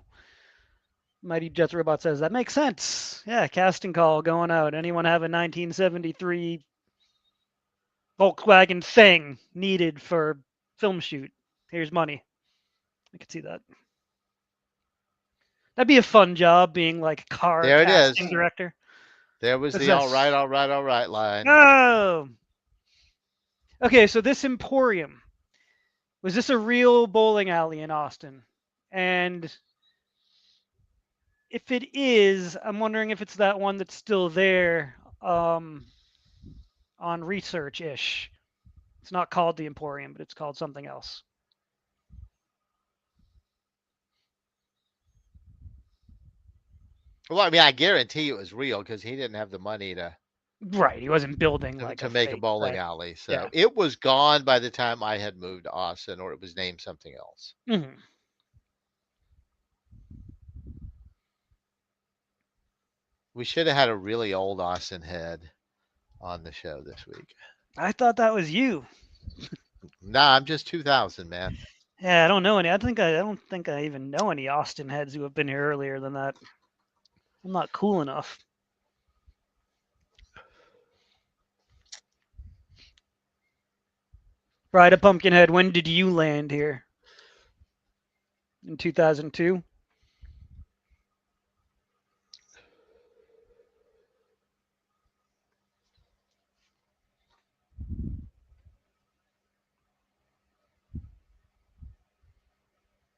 Mighty Jets Robot says that makes sense. Yeah, casting call going out. Anyone have a 1973 Volkswagen thing needed for film shoot? Here's money. I could see that. That'd be a fun job being like a car There it casting is. director. There was What's the all right, this? all right, all right line. Oh, okay. So this Emporium, was this a real bowling alley in Austin? And if it is, I'm wondering if it's that one that's still there on research ish. It's not called the Emporium, but it's called something else. Well, I mean, I guarantee it was real because he didn't have the money Right. He wasn't building like to a make a fake. bowling Right. alley. So Yeah. it was gone by the time I had moved to Austin, or it was named something else. Hmm. We should have had a really old Austin head on the show this week. I thought that was you. Nah, I'm just 2000, man. Yeah, I don't know any. I don't think I even know any Austin heads who have been here earlier than that. I'm not cool enough. Bride of Pumpkinhead, when did you land here? In 2002?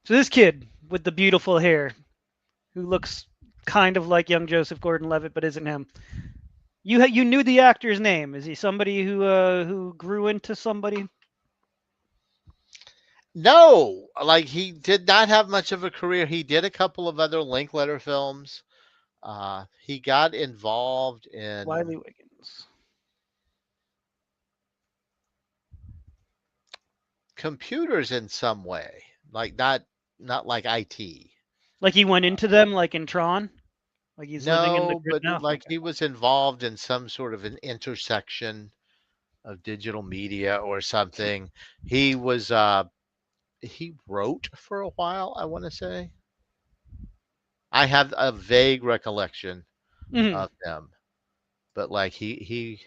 So this kid with the beautiful hair, who looks kind of like young Joseph Gordon-Levitt but isn't him. You knew the actor's name. Is he somebody who grew into somebody? No, like he did not have much of a career. He did a couple of other Linkletter films. He got involved in Wiley Wiggins. computers in some way, like not like IT. Like he went into them like in Tron? Like he's living in the No, grid but now? like Okay. he was involved in some sort of an intersection of digital media or something. He was he wrote for a while, I want to say. I have a vague recollection Hmm. of him, but like he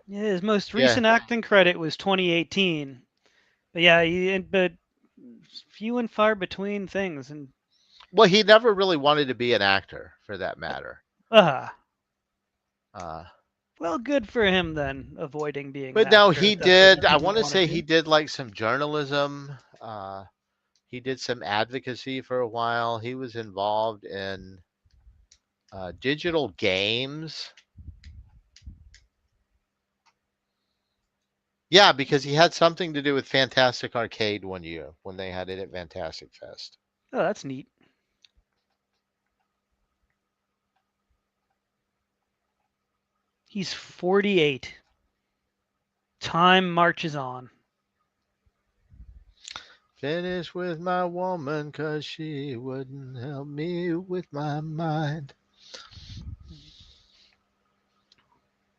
Yeah, his most yeah. recent acting credit was 2018. But yeah, but few and far between things. And Well, he never really wanted to be an actor for that matter. uh Uh well, good for him then, avoiding being an but no, actor he if that's what did. I he want to wanted say to. he did like some journalism. He did some advocacy for a while. He was involved in digital games. Yeah, because he had something to do with Fantastic Arcade one year when they had it at Fantastic Fest. Oh, that's neat. He's 48. Time marches on. Finished with my woman 'cause she wouldn't help me with my mind.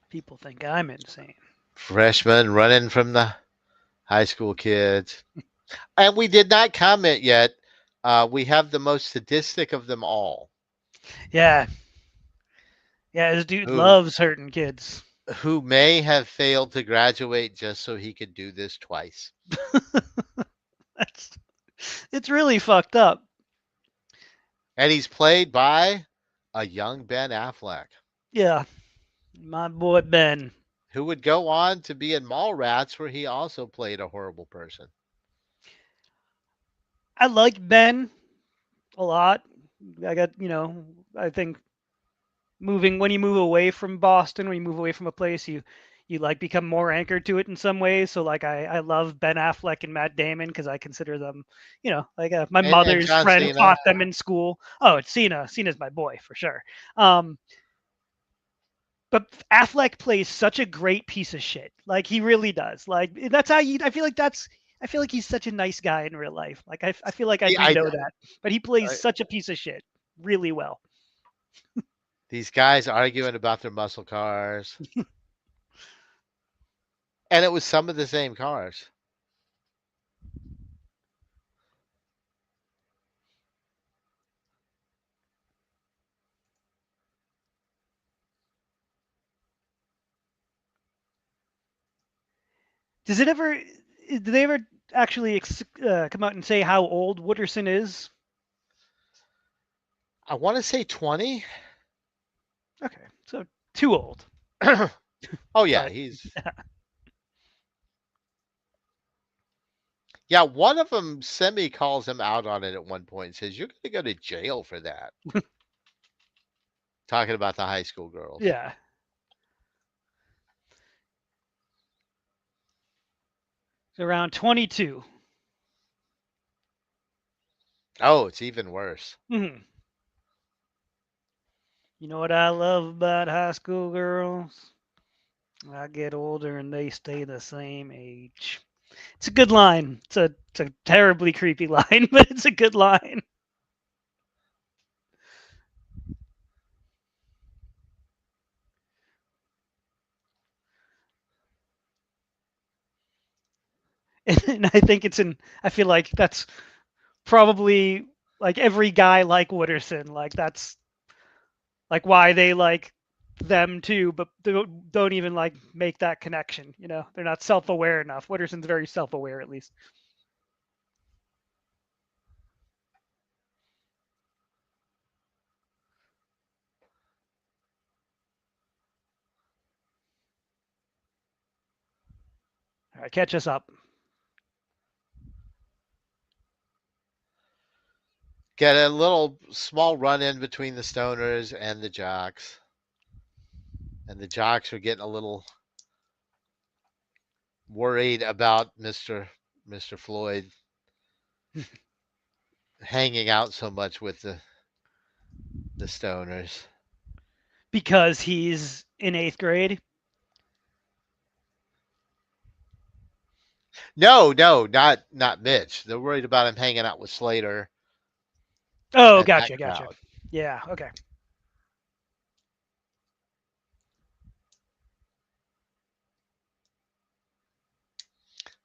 People think I'm insane. Freshman running from the high school kids. And we did not comment yet. We have the most sadistic of them all, Yeah, yeah, this dude who loves hurting kids. may have failed to graduate just so he could do this twice. That's it's really fucked up. And he's played by a young Ben Affleck, Yeah, my boy Ben. who would go on to be in Mallrats, where he also played a horrible person. I like Ben a lot. I think moving when you move away from Boston, when you move away from a place, you like become more anchored to it in some ways. So like I love Ben Affleck and Matt Damon because I consider them, like my And mother's John friend Cena. taught them in school. Oh, it's Cena. Cena's my boy for sure. Um, but Affleck plays such a great piece of shit. Like he really does. Like that's how you. I feel like he's such a nice guy in real life. Like I feel like I See, do know that, but he plays I such a piece of shit really well. these guys arguing about their muscle cars, and it was some of the same cars. Does it ever? Do they ever actually come out and say how old Wooderson is? I want to say 20. Okay, so too old, Oh yeah, but he's yeah. One of them semi calls him out on it at one point and says, "You're going to go to jail for that." Talking about the high school girls. yeah. So around 22. Oh, it's even worse. Hmm. You know what I love about high school girls? I get older and they stay the same age. It's a good line. It's a terribly creepy line, but it's a good line. And I think it's in. I feel like that's probably like every guy like Wooderson. Like that's like why they like them too, but don't even like make that connection. You know, they're not self-aware enough. Wooderson's very self-aware, at least. All right, catch us up. Get a little small run in between the stoners and the jocks. And the jocks are getting a little worried about Mr. Floyd hanging out so much with the stoners. Because he's in 8th grade. No, no, not Mitch. They're worried about him hanging out with Slater Oh, and that gotcha, gotcha. crowd. Yeah, okay.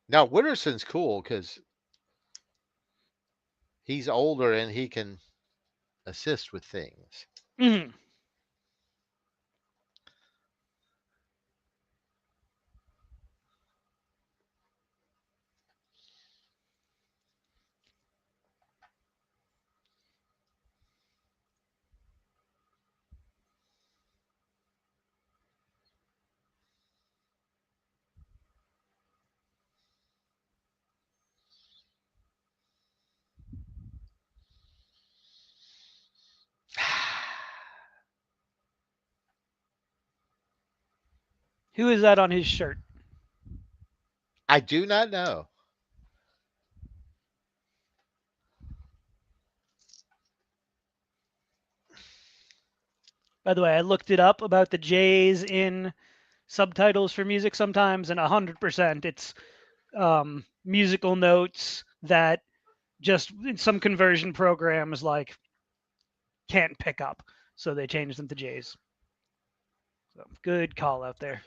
Now Wooderson's cool because he's older and he can assist with things. Hmm. Who is that on his shirt? I do not know. By the way, I looked it up about the J's in subtitles for music sometimes, and 100% it's musical notes that just in some conversion programs like can't pick up, so they changed them to J's. So good call out there.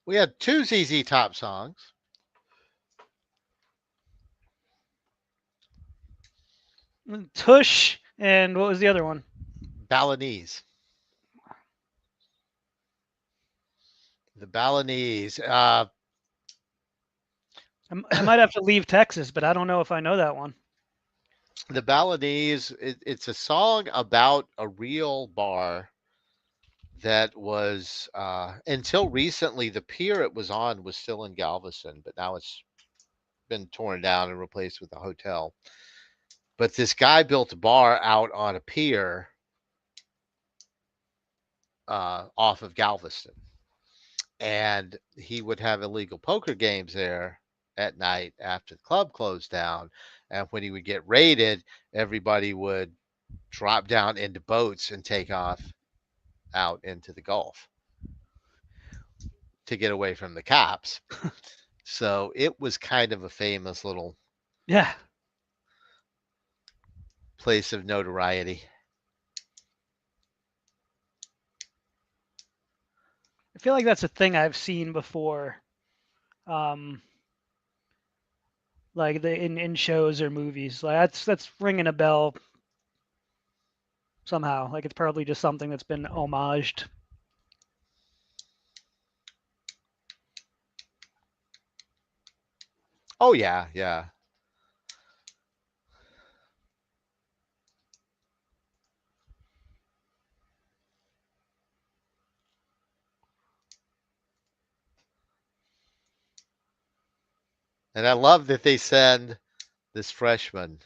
We had two ZZ Top songs. Tush and what was the other one? Balinese. The Balinese. I might have to leave Texas, but I don't know if I know that one. The Balinese. It's a song about a real bar that was until recently the pier it was on was still in Galveston, but now it's been torn down and replaced with a hotel. But this guy built a bar out on a pier off of Galveston, and he would have illegal poker games there at night after the club closed down. And when he would get raided, everybody would drop down into boats and take off out into the Gulf to get away from the cops. So it was kind of a famous little Yeah, place of notoriety. I feel like that's a thing I've seen before, um, like in shows or movies. Like that's ringing a bell somehow. Like it's probably just something that's been homaged. Oh yeah, yeah. And I love that they send this freshman,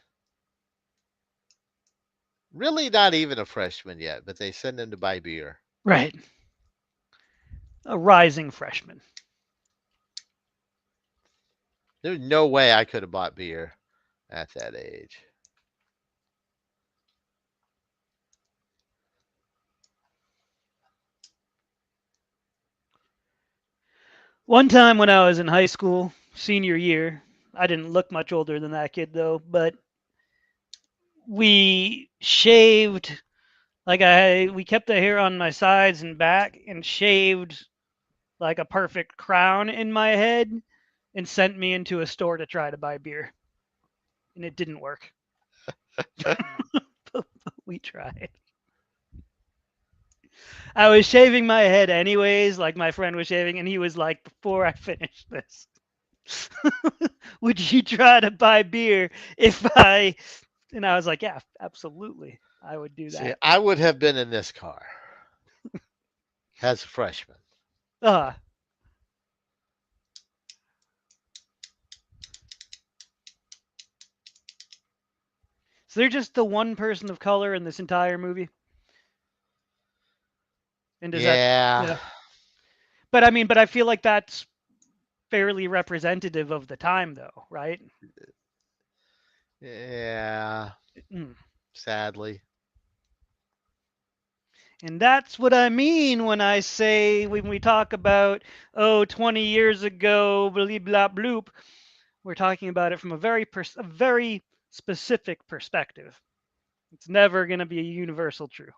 really not even a freshman yet, but they send him to buy beer. Right. A rising freshman. There's no way I could have bought beer at that age. One time when I was in high school, senior year, I didn't look much older than that kid though, but we shaved like I we kept the hair on my sides and back and shaved like a perfect crown in my head and sent me into a store to try to buy beer. and it didn't work. We tried. I was shaving my head anyways, like my friend was shaving, and he was like, "Before I finish this, would you try to buy beer if I?" And I was like, "Yeah, absolutely, I would do See, that." I would have been in this car as a freshman. Uh, so they're just the one person of color in this entire movie, and does that? Yeah, Yeah, but I mean, but I feel like that's fairly representative of the time, though, right? yeah, Mm. sadly. And that's what I mean when I say, when we talk about, oh, 20 years ago, blah, blah, bloop, we're talking about it from a very specific perspective. It's never going to be a universal truth.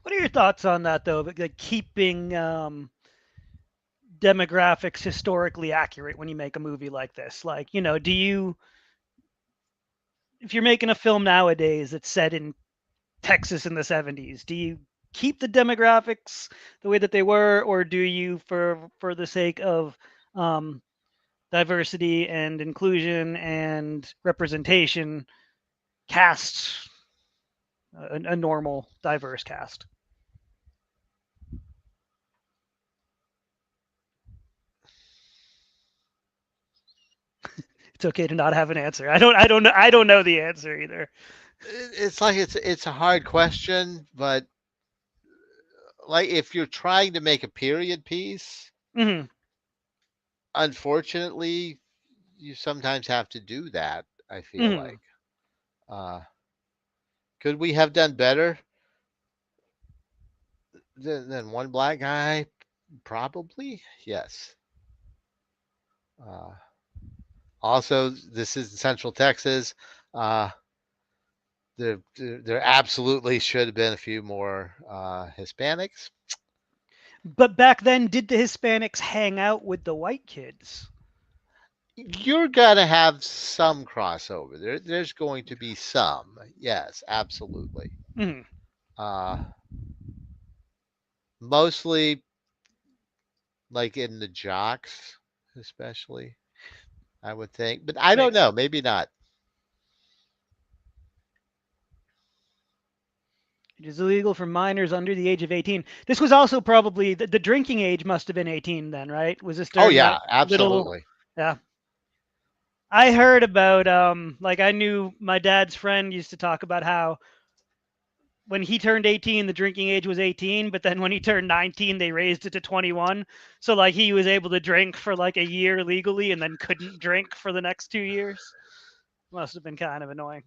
What are your thoughts on that, though? Like keeping demographics historically accurate when you make a movie like this? Like, do you, if you're making a film nowadays that's set in Texas in the 70s, do you keep the demographics the way that they were, or do you, for the sake of um, diversity and inclusion and representation, cast a normal diverse cast? It's okay to not have an answer. I don't know the answer either. It's like it's a hard question, but like if you're trying to make a period piece, Hmm. unfortunately, you sometimes have to do that. I feel Hmm. like. Uh, could we have done better than one black guy? Probably, yes. Uh, Also, this is in Central Texas. Uh, there absolutely should have been a few more Hispanics. But back then, did the Hispanics hang out with the white kids? You're gonna have some crossover. There's going to be some. Yes, absolutely. Hmm. Uh, Mostly like in the jocks, especially. I would think, but I don't Makes know. sense. Maybe not. It is illegal for minors under the age of 18. This was also probably the drinking age must have been 18 then, right? Was this Oh during that yeah, little? absolutely. Yeah. I heard about like I knew my dad's friend used to talk about how when he turned 18 the drinking age was 18, but then when he turned 19 they raised it to 21. So like he was able to drink for like a year legally and then couldn't drink for the next 2 years. Must have been kind of annoying.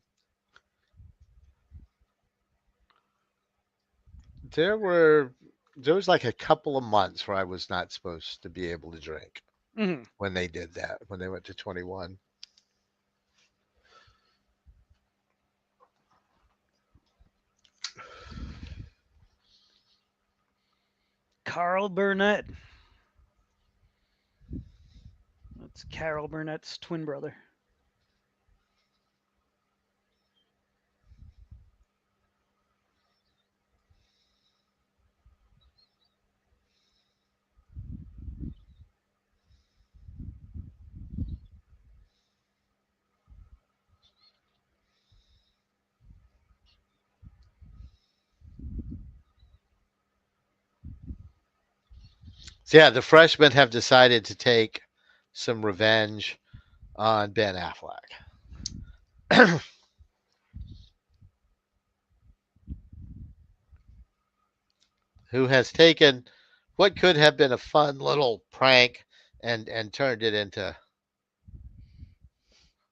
There were there was like a couple of months where I was not supposed to be able to drink Hmm. when they did that, when they went to 21. Carl Burnett. That's Carol Burnett's twin brother. So yeah, the freshmen have decided to take some revenge on Ben Affleck, who has taken what could have been a fun little prank and turned it into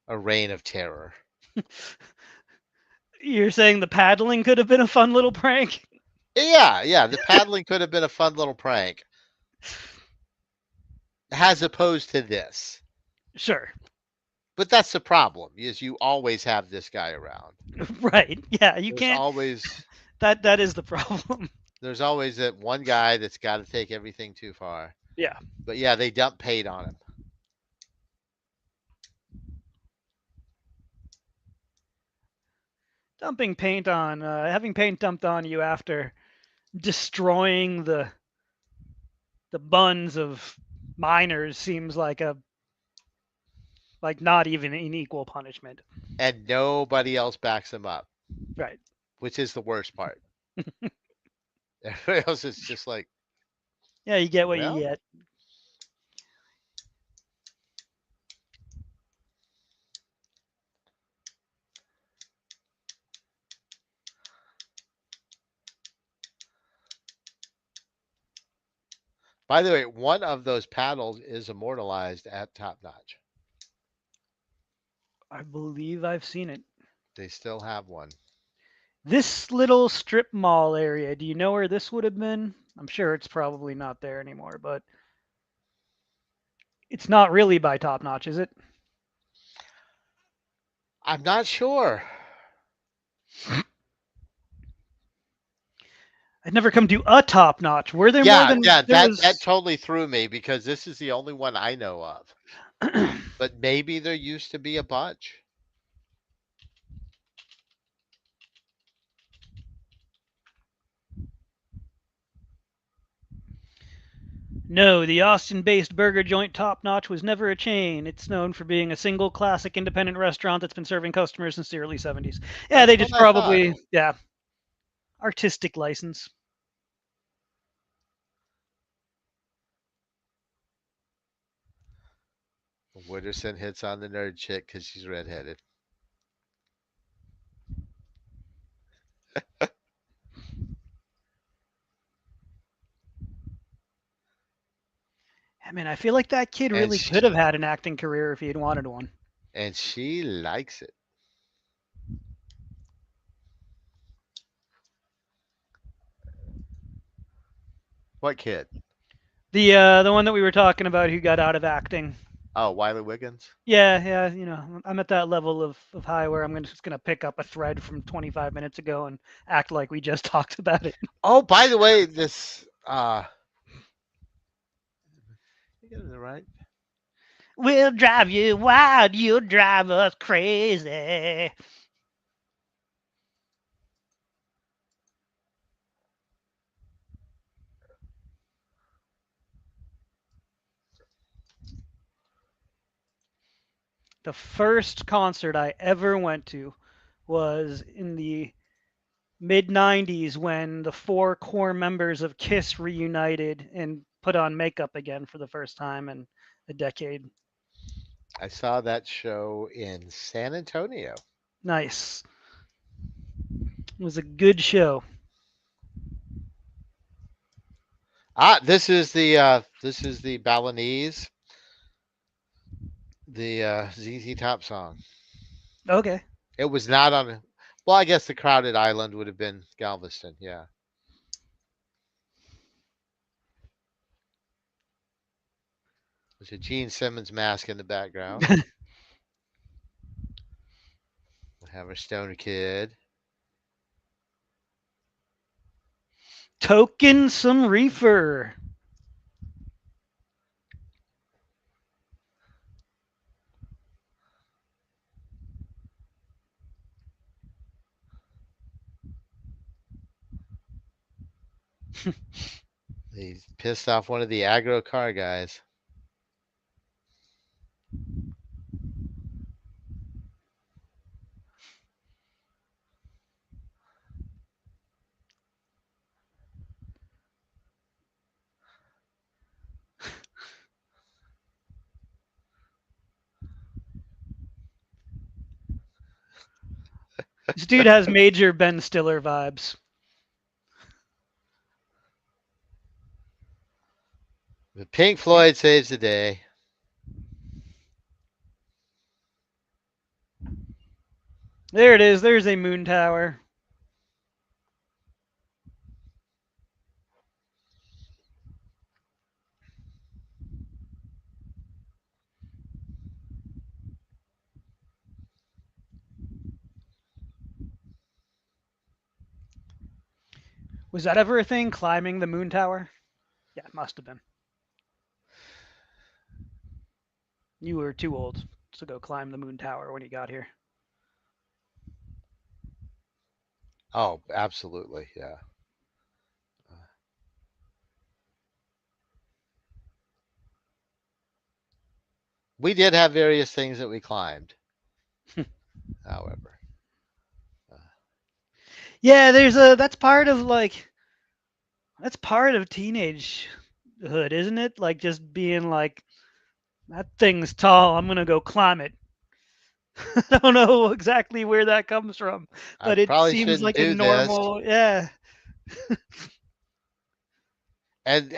a reign of terror. You're saying the paddling could have been a fun little prank? Yeah, yeah, the paddling could have been a fun little prank, as opposed to this. Sure. But that's the problem, is you always have this guy around. Right. Yeah, you There's can't. always That is the problem. there's always that one guy that's got to take everything too far. Yeah. But yeah, they dump paint on him. Dumping paint on, having paint dumped on you after destroying the buns of miners seems like not even an equal punishment. And nobody else backs him up, Right. which is the worst part. Everybody else is just like, Yeah, you get what you well, get. by the way, one of those paddles is immortalized at Top Notch. I believe I've seen it. They still have one. This little strip mall area, do you know where this would have been? I'm sure it's probably not there anymore, but it's not really by Top Notch, is it? I'm not sure. I'd never come to a Top Notch. Were there more Yeah, than yeah, there that was? totally threw me because this is the only one I know of. But maybe there used to be a bunch. No, the Austin-based burger joint Top Notch was never a chain. It's known for being a single classic independent restaurant that's been serving customers since the early 70s. Yeah, That's they what just I thought. probably, yeah, artistic license. Wooderson hits on the nerd chick because she's redheaded. I mean, I feel like that kid And really she, could have had an acting career if he had wanted one. and she likes it. What kid? The one that we were talking about who got out of acting. Oh, Wiley Wiggins. Yeah, yeah, I'm at that level of high where just gonna pick up a thread from 25 minutes ago and act like we just talked about it. Oh, by the way, this you get it right. We'll drive you wild, you'll drive us crazy. The first concert I ever went to was in the mid 90s when the four core members of Kiss reunited and put on makeup again for the first time in a decade. I saw that show in San Antonio. Nice. It was a good show. This is the Balinese, the ZZ Top song. Okay. It was not on. Well, I guess the crowded island would have been Galveston. Yeah, there's a Gene Simmons mask in the background. We have our stoner kid. Token some reefer. He pissed off one of the aggro car guys. This dude has major Ben Stiller vibes. The Pink Floyd saves the day. There it is. There's a moon tower. Was that ever a thing? Climbing the moon tower? Yeah, it must have been. You were too old to go climb the moon tower when you got here. Oh, absolutely, yeah. We did have various things that we climbed, however. Uh, Yeah, there's a that's part of teenagehood, isn't it? Like just being like that thing's tall, I'm gonna go climb it. I don't know exactly where that comes from, I but it probably seems shouldn't like a do this. normal, yeah. And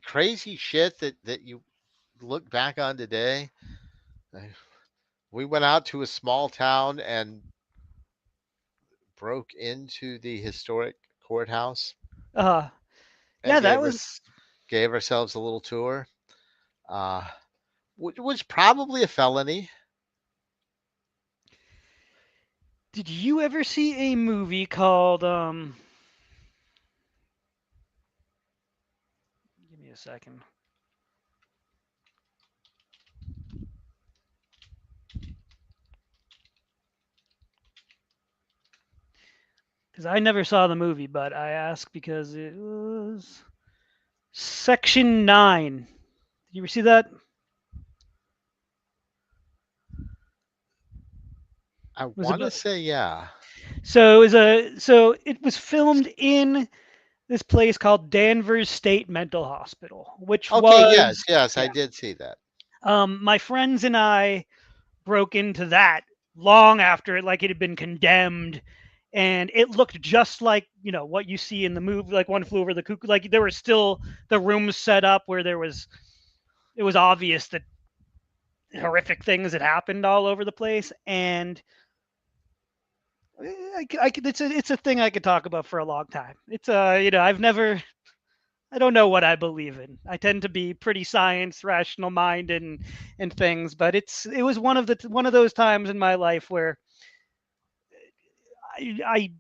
crazy shit that you look back on today. I- We went out to a small town and broke into the historic courthouse Uh and yeah, that was. gave ourselves a little tour, uh, which was probably a felony. Did you ever see a movie called give me a second. Because I never saw the movie, but I ask because it was Section 9. Did you ever see that? I Was want to about say, yeah. so it was filmed in this place called Danvers State Mental Hospital, which Okay, yes, was, yes, I yeah. did see that. My friends and I broke into that long after it had been condemned, and it looked just like what you see in the movie, like One Flew Over the Cuckoo. Like there were still the rooms set up where it was obvious that horrific things had happened all over the place, and it's a thing I could talk about for a long time. It's I don't know what I believe in. I tend to be pretty science, rational minded, and things, but it was one of those times in my life where I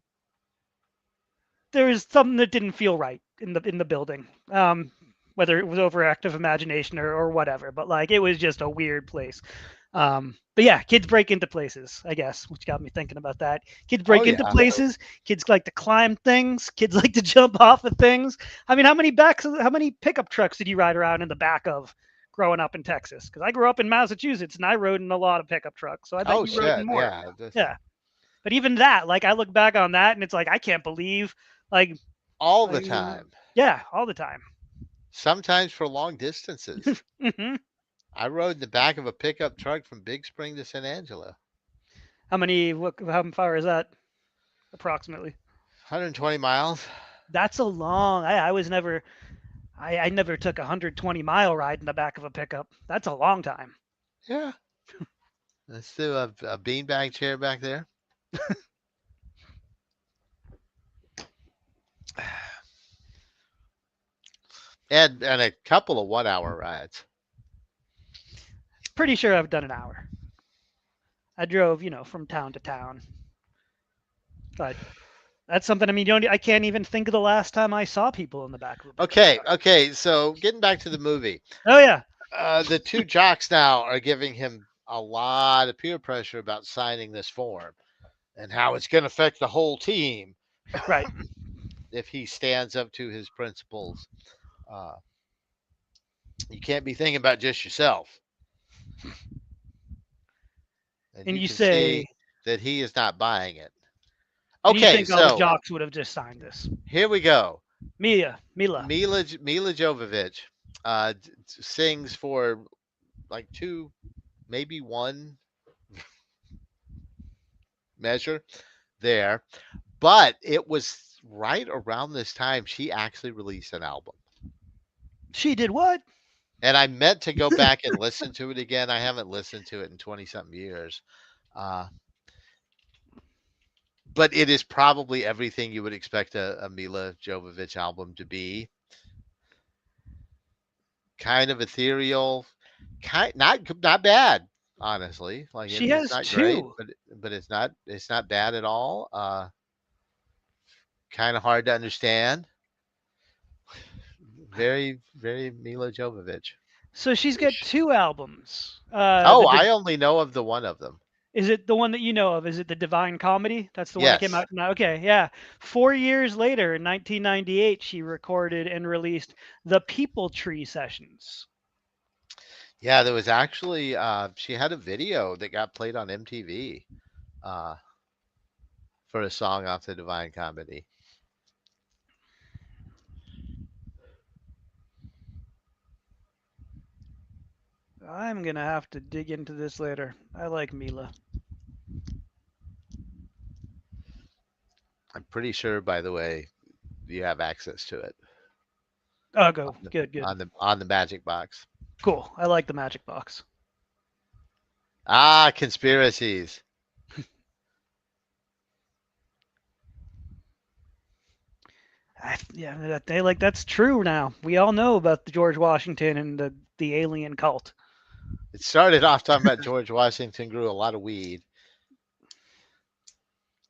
there was something that didn't feel right in the building. Whether it was overactive imagination or whatever, but like it was just a weird place. But yeah, kids break into places, I guess, which got me thinking about that. Kids Oh break into yeah. places. Kids like to climb things. Kids like to jump off of things. I mean, how many pickup trucks did you ride around in the back of growing up in Texas? Because I grew up in Massachusetts and I rode in a lot of pickup trucks, so I bet Oh you rode in shit, more. yeah. Yeah, but even that, like I look back on that and it's like I can't believe, like, All the like time. yeah, all the time. Sometimes for long distances. Hmm. I rode in the back of a pickup truck from Big Spring to San Angelo. How far is that approximately? 120 miles. That's a long. I was never. I never took a 120-mile ride in the back of a pickup. That's a long time. Yeah. Let's do a beanbag chair back there. And a couple of 1 hour rides. Pretty sure I've done an hour. I drove, from town to town. But that's something. I mean, I can't even think of the last time I saw people in the back of a pickup Okay, truck. okay. So getting back to the movie, Oh yeah, the two jocks now are giving him a lot of peer pressure about signing this form and how it's going to affect the whole team right. if he stands up to his principles. Uh, you can't be thinking about just yourself. And And you you can say, see that he is not buying it. and you Okay, think all the so jocks would have just signed this? here we go. Mila. Mila Jovovich sings for like two, maybe one measure there, but it was right around this time she actually released an album. She did what? And I meant to go back and listen to it again. I haven't listened to it in 20 something years. Uh, but it is probably everything you would expect a Mila Jovovich album to be. Kind of ethereal, kind not bad, honestly. Like She it's has not great, two. but it's not bad at all. kind of hard to understand. Very, very Mila Jovovich So she's got ish. two albums. Oh, I only know of the one of them. Is it the one that you know of? Is it the Divine Comedy? That's the one that came Yes. out now. Okay, yeah. 4 years later, in 1998, she recorded and released the People Tree Sessions. Yeah, there was actually she had a video that got played on MTV uh, for a song off the Divine Comedy. I'm gonna have to dig into this later. I like Mila. I'm pretty sure, by the way, you have access to it Oh, on go. the Good, good. Magic Box. Cool. I like the Magic Box. Ah, conspiracies. Yeah, that's true now. We all know about the George Washington and the alien cult. It started off talking about George Washington grew a lot of weed,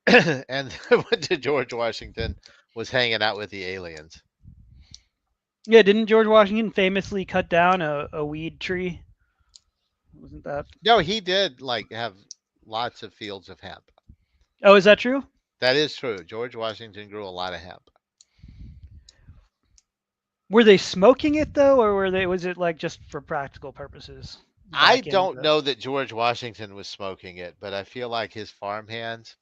and went to George Washington was hanging out with the aliens. Yeah, didn't George Washington famously cut down a weed tree? Wasn't that? No, he did like have lots of fields of hemp. Oh, is that true? That is true. George Washington grew a lot of hemp. Were they smoking it though, or was it like just for practical purposes I back in don't the? know that George Washington was smoking it, but I feel like his farmhands.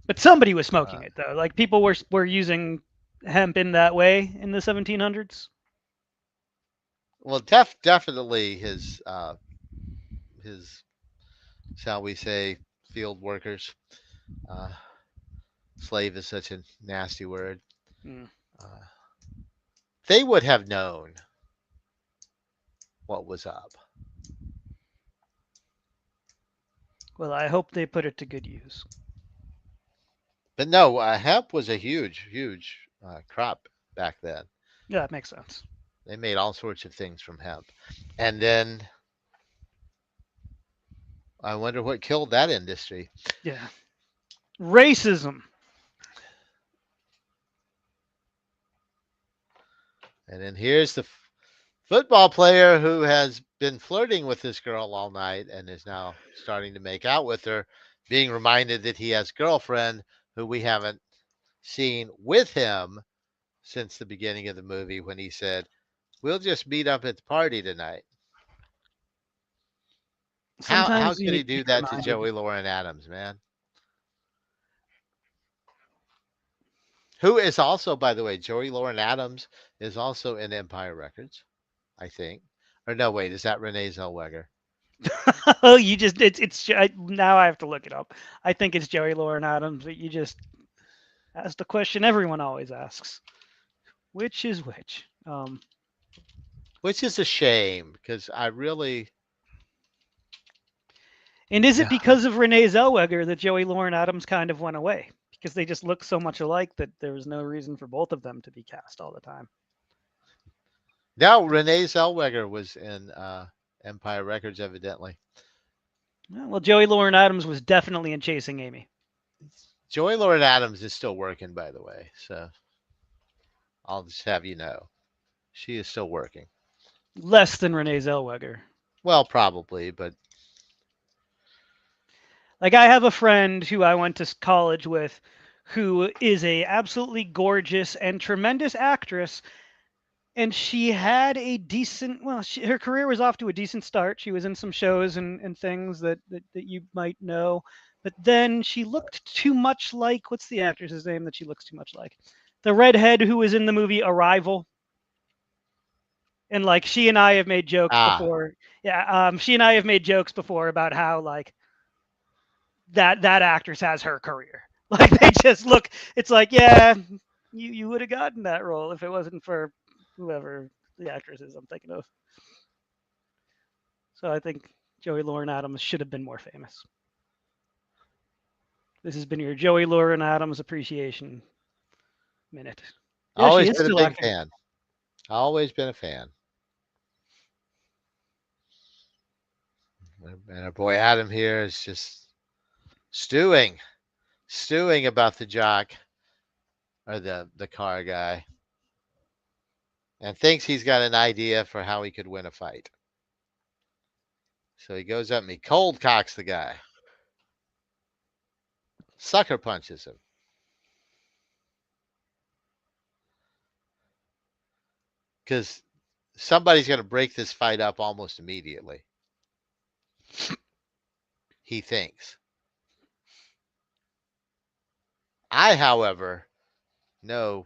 But somebody was Uh, smoking it though. Like people were using hemp in that way in the 1700s. well, definitely his shall we say field workers. Uh, slave is such a nasty word. Mm. Uh, they would have known what was up. Well, I hope they put it to good use. But no, hemp was a huge crop back then. Yeah, that makes sense. They made all sorts of things from hemp. And then I wonder what killed that industry. Yeah. Racism. And then here's the football player who has been flirting with this girl all night and is now starting to make out with her, being reminded that he has a girlfriend who we haven't seen with him since the beginning of the movie when he said, "We'll just meet up at the party tonight." How Sometimes you could he need to be do that to reminded. Joey Lauren Adams, man? Who is also, by the way, Joey Lauren Adams is also in Empire Records, I think. Or no, wait, is that Renee Zellweger? Oh, you just now I have to look it up. I think it's Joey Lauren Adams, but you just asked the question everyone always asks. Which is which? Which is a shame because I really, And is it yeah. because of Renee Zellweger that Joey Lauren Adams kind of went away? Because they just look so much alike that there was no reason for both of them to be cast all the time. Now Renee Zellweger was in Empire Records, evidently. Well, Joey Lauren Adams was definitely in Chasing Amy. Joey Lauren Adams is still working, by the way. So I'll just have you know, she is still working. Less than Renee Zellweger. Well, probably, but Like I have a friend who I went to college with who is a absolutely gorgeous and tremendous actress, and she had a decent her career was off to a decent start. She was in some shows and things that you might know, but then she looked too much like, what's the actress's name that she looks too much like, the redhead who was in the movie Arrival. And like she and I have made jokes ah, before. Yeah, she and I have made jokes before about how like that actress has her career. Like they just look. It's like, yeah, you would have gotten that role if it wasn't for whoever the actress is I'm thinking of. So I think Joey Lauren Adams should have been more famous. This has been your Joey Lauren Adams appreciation minute. Yeah, she always is been a still big acting. fan. Always been a fan. And our boy Adam here is just stewing about the jock. or the car guy, and thinks he's got an idea for how he could win a fight. So he goes up and he cold cocks the guy, sucker punches him because somebody's going to break this fight up almost immediately. He thinks. I, however, know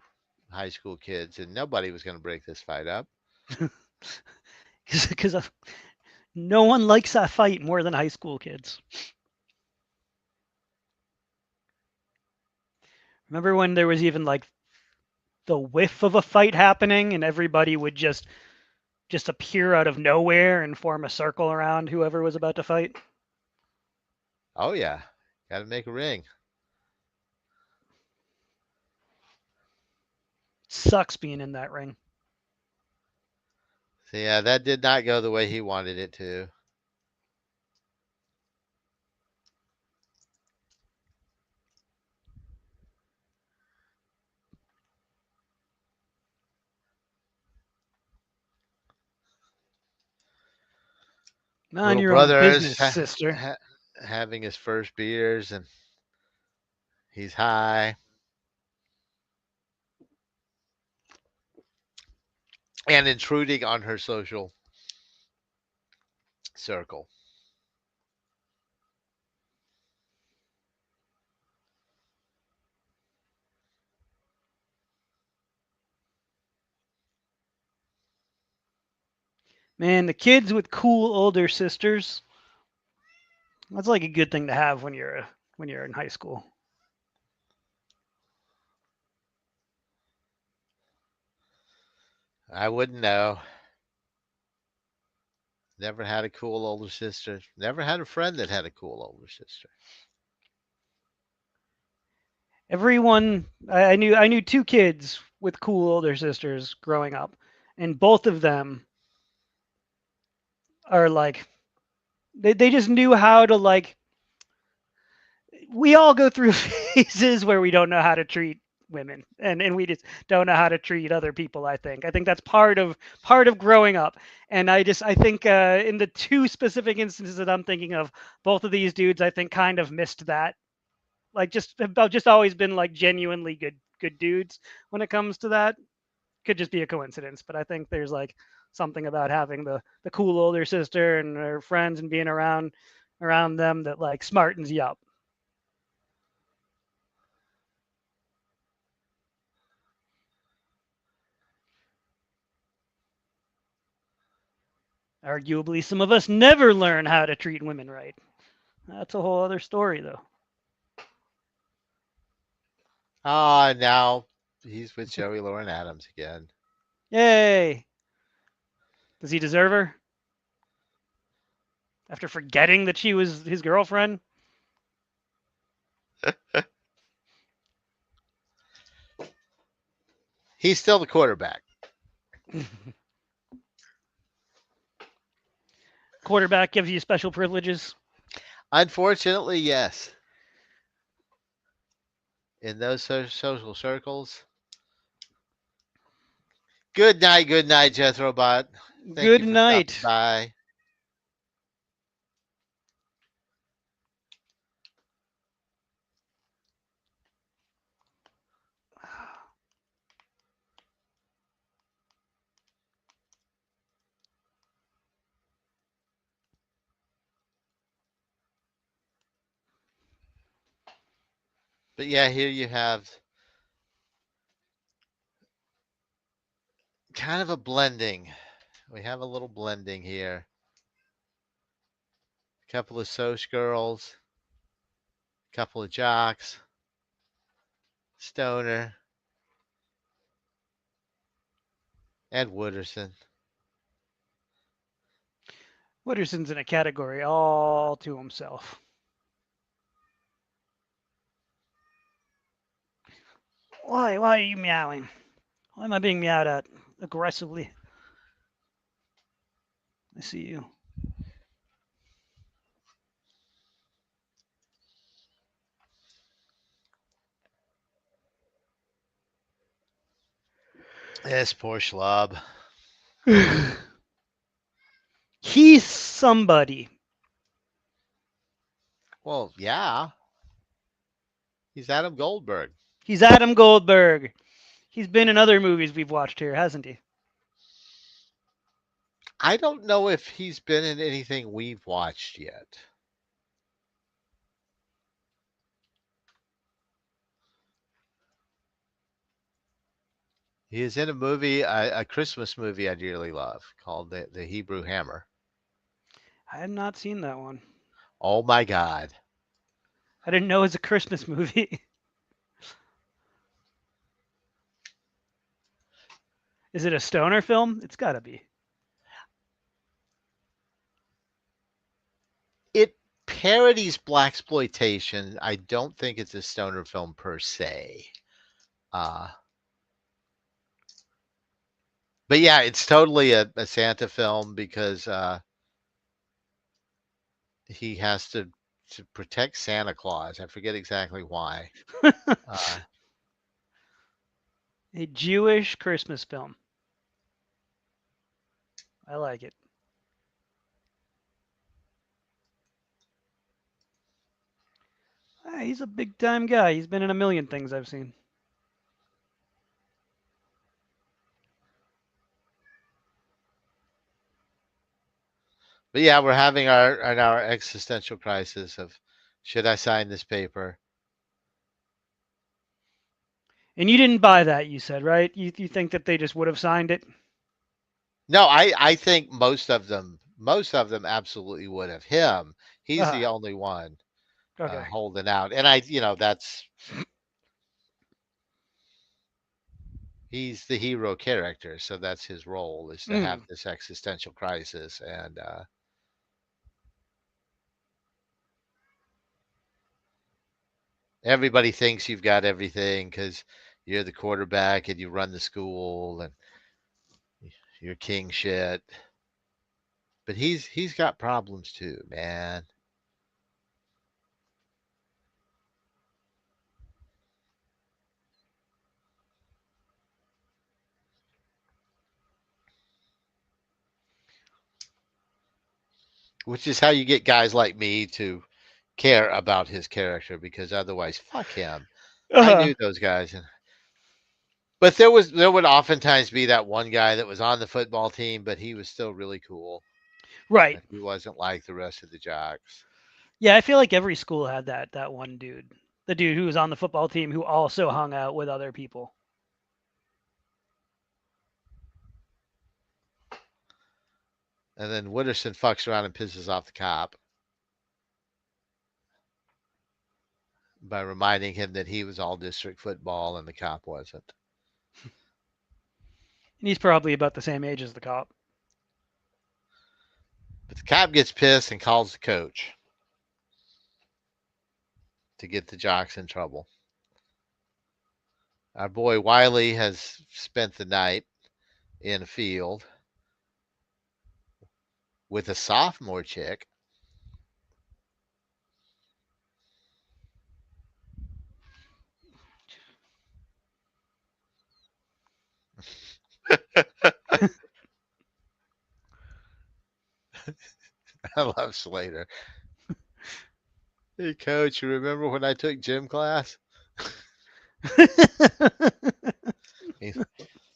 high school kids, and nobody was going to break this fight up. Because no one likes that fight more than high school kids. Remember when there was even like the whiff of a fight happening and everybody would just appear out of nowhere and form a circle around whoever was about to fight? Oh yeah, got to make a ring. Sucks being in that ring. So yeah, that did not go the way he wanted it to. Mind Little your own brother is business, sister. having his first beers, and he's high and intruding on her social circle. Man, the kids with cool older sisters, that's like a good thing to have when you're in high school. I wouldn't know. Never had a cool older sister. Never had a friend that had a cool older sister. Everyone I knew two kids with cool older sisters growing up, and both of them are like they just knew how to like we all go through phases where we don't know how to treat women and we just don't know how to treat other people. I think that's part of growing up. And I think in the two specific instances that I'm thinking of, both of these dudes I think kind of missed that, like just about just always been like genuinely good dudes when it comes to that. Could just be a coincidence, but I think there's like something about having the cool older sister and her friends and being around them that like smartens you up. Arguably, some of us never learn how to treat women right. That's a whole other story, though. Ah, now he's with Joey Lauren Adams again. Yay! Does he deserve her after forgetting that she was his girlfriend? He's still the quarterback. Quarterback gives you special privileges. Unfortunately, yes. In those social circles. Good night, Jethro Bot. Thank Good you for stopping night. by. But yeah, here you have kind of a blending. We have a little blending here. A couple of Soch girls, a couple of jocks, Stoner, and Wooderson. Wooderson's in a category all to himself. Why are you meowing? Why am I being meowed at aggressively? I see you. This poor schlub. He's somebody. Well, yeah, he's Adam Goldberg. He's Adam Goldberg. He's been in other movies we've watched here, hasn't he? I don't know if he's been in anything we've watched yet. He is in a movie, a Christmas movie I dearly love called the Hebrew Hammer. I had not seen that one. Oh my God. I didn't know it was a Christmas movie. Is it a stoner film? It's got to be. It parodies blaxploitation. I don't think it's a stoner film per se. Uh, but yeah, it's totally a Santa film because he has to protect Santa Claus. I forget exactly why. Uh, A Jewish Christmas film. I like it. Ah, he's a big time guy. He's been in a million things I've seen. but yeah, we're having our existential crisis of should I sign this paper? And you didn't buy that, you said, right? You think that they just would have signed it? No, I think most of them absolutely would have. Him, he's Uh-huh. the only one Okay. holding out, and that's he's the hero character, so that's his role is to have Mm. this existential crisis, and everybody thinks you've got everything because you're the quarterback and you run the school and you're king shit. But he's got problems too, man. Which is how you get guys like me to care about his character because otherwise, fuck him. I Uh-huh. knew those guys, but there would oftentimes be that one guy that was on the football team, but he was still really cool, Right. and he wasn't like the rest of the jocks. Yeah, I feel like every school had that one dude. The dude who was on the football team who also hung out with other people. And then Wooderson fucks around and pisses off the cop by reminding him that he was all district football and the cop wasn't. And he's probably about the same age as the cop. But the cop gets pissed and calls the coach to get the jocks in trouble. Our boy Wiley has spent the night in a field with a sophomore chick. I love Slater. Hey, coach, you remember when I took gym class?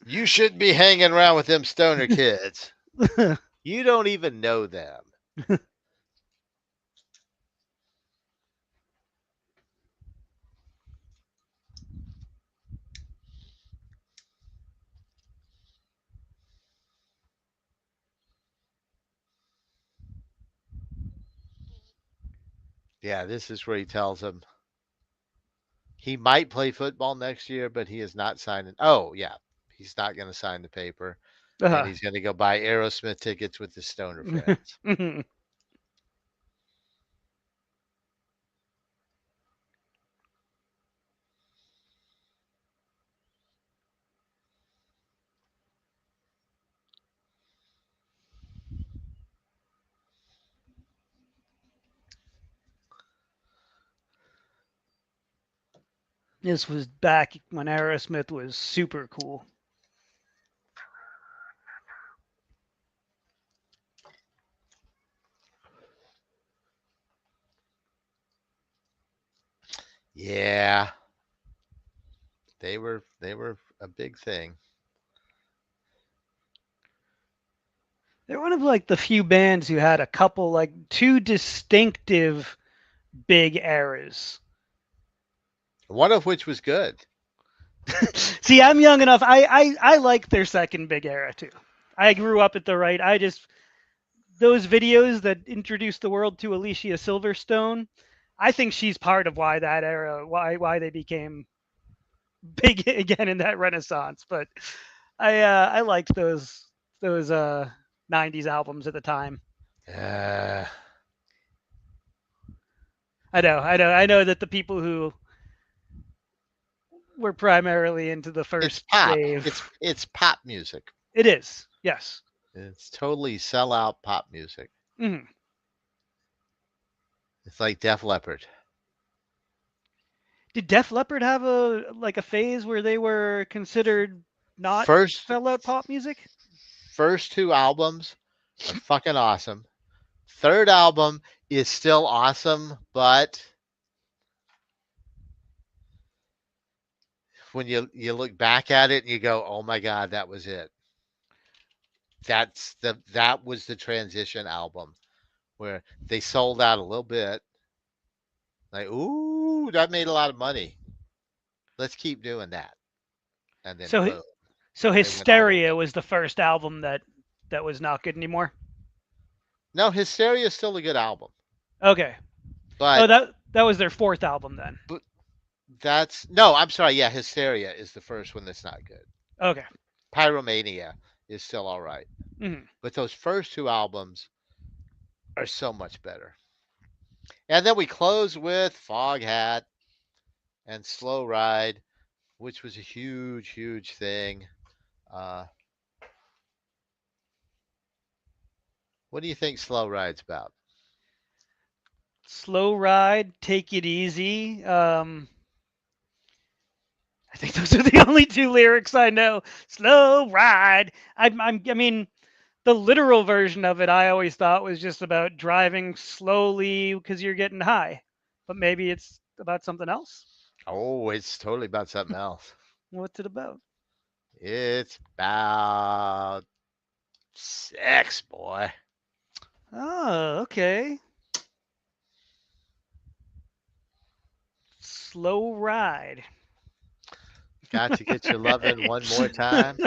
You shouldn't be hanging around with them stoner kids. You don't even know them. Yeah, this is where he tells them he might play football next year, but he is not signing. Oh, yeah. He's not going to sign the paper, and Uh-huh. he's going to go buy Aerosmith tickets with his stoner friends. This was back when Aerosmith was super cool. Yeah, they were a big thing. They're one of like the few bands who had a couple like two distinctive big eras. One of which was good. See, I'm young enough. I like their second big era too. I grew up at the right. I just those videos that introduced the world to Alicia Silverstone. I think she's part of why that era, why they became big again in that renaissance. But I liked those 90s albums at the time. Uh, I know that the people who were primarily into the it's first pop. It's wave. it's pop music. It is, yes. It's totally sellout pop music. Mhm. It's like Def Leppard. Did Def Leppard have a phase where they were considered not First sellout pop music? first two albums are fucking awesome. Third album is still awesome, but when you look back at it and you go, "Oh my god, that was it." That was the transition album where they sold out a little bit. Like, ooh, that made a lot of money. Let's keep doing that. And then So boom, so they went all the Hysteria way. was the first album that was not good anymore. No, Hysteria is still a good album, Okay. Oh, but that was their fourth album then. but that's no. I'm sorry. Yeah, Hysteria is the first one that's not good. Okay. Pyromania is still all right, Hmm. but those first two albums are so much better. And then we close with Foghat and Slow Ride, which was a huge, huge thing. Uh, what do you think Slow Ride's about? Slow Ride, Take It Easy. I think those are the only two lyrics I know. Slow Ride. I mean, the literal version of it, I always thought was just about driving slowly because you're getting high, but maybe it's about something else. Oh, it's totally about something else. What's it about? It's about sex, boy. Oh, okay. Slow Ride. Got to get your lovin' one more time.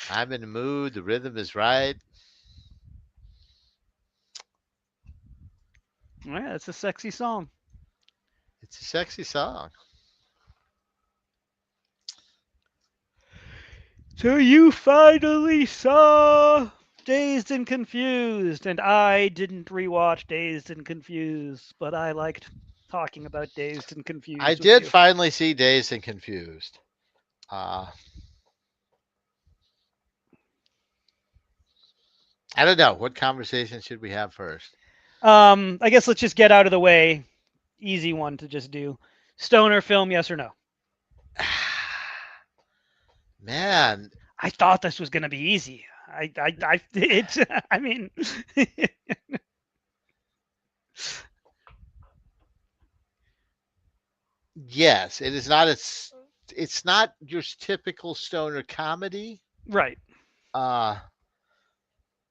I'm in the mood. The rhythm is right. Yeah, it's a sexy song. It's a sexy song. So you finally saw Dazed and Confused, and I didn't rewatch Dazed and Confused, but I liked talking about Dazed and I Confused with did you. finally see Dazed and Confused. Uh, I don't know. What conversation should we have first? I guess let's just get out of the way. Easy one to just do. Stoner film, yes or no? Man, I thought this was gonna be easy. It's. I mean, yes, it is not. It's not your typical stoner comedy. right. Uh,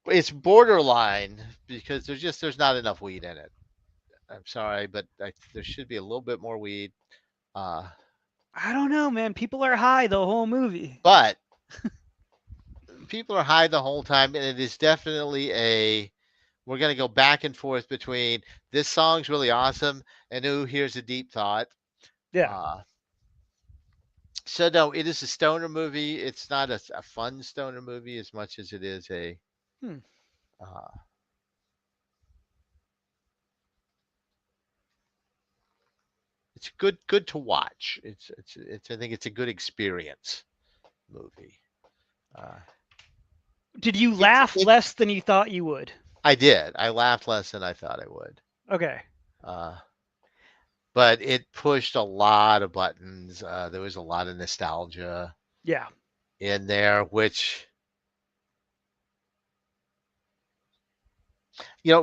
it's borderline because there's not enough weed in it. I'm sorry, but there should be a little bit more weed. Uh, I don't know, man. People are high the whole movie. but people are high the whole time, and it is definitely a. We're gonna go back and forth between this song's really awesome and ooh, here's a deep thought. Yeah. Uh, so no, it is a stoner movie. It's not a fun stoner movie as much as it is a. Hmm. Uh, it's good to watch. It's I think it's a good experience movie. Uh, Did you it's laugh it. less than you thought you would? I did. I laughed less than I thought I would. Okay. Uh, but it pushed a lot of buttons. There was a lot of nostalgia Yeah. in there, which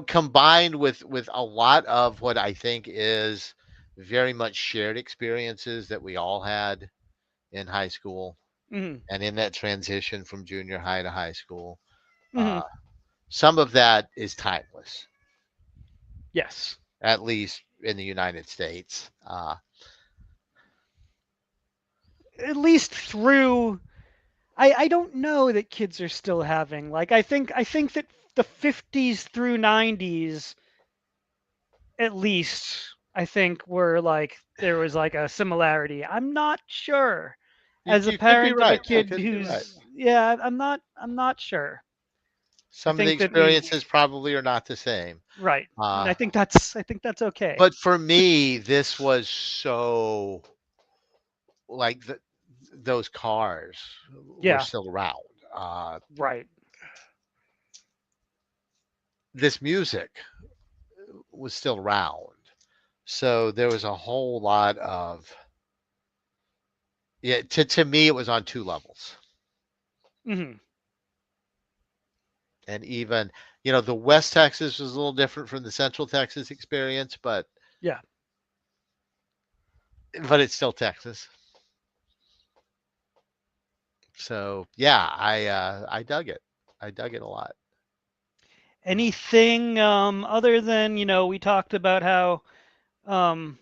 combined with a lot of what I think is very much shared experiences that we all had in high school Hmm. and in that transition from junior high to high school. Hmm. Some of that is timeless, Yes. at least in the United States. At least through. I don't know that kids are still having like I think that the 50s through 90s at least I think were like there was like a similarity. I'm not sure. As a You could be parent of a right. You kid could be right. who's yeah, I'm not sure. I Some of the think that we experiences probably are not the same. right. And Uh, I think that's okay. but for me, this was so like those cars were Yeah, still around. right. This music was still around. So there was a whole lot of yeah. To me, it was on two levels, Hmm. and even the West Texas was a little different from the Central Texas experience, Yeah. but it's still Texas. So yeah, I dug it. I dug it a lot. Anything other than, we talked about um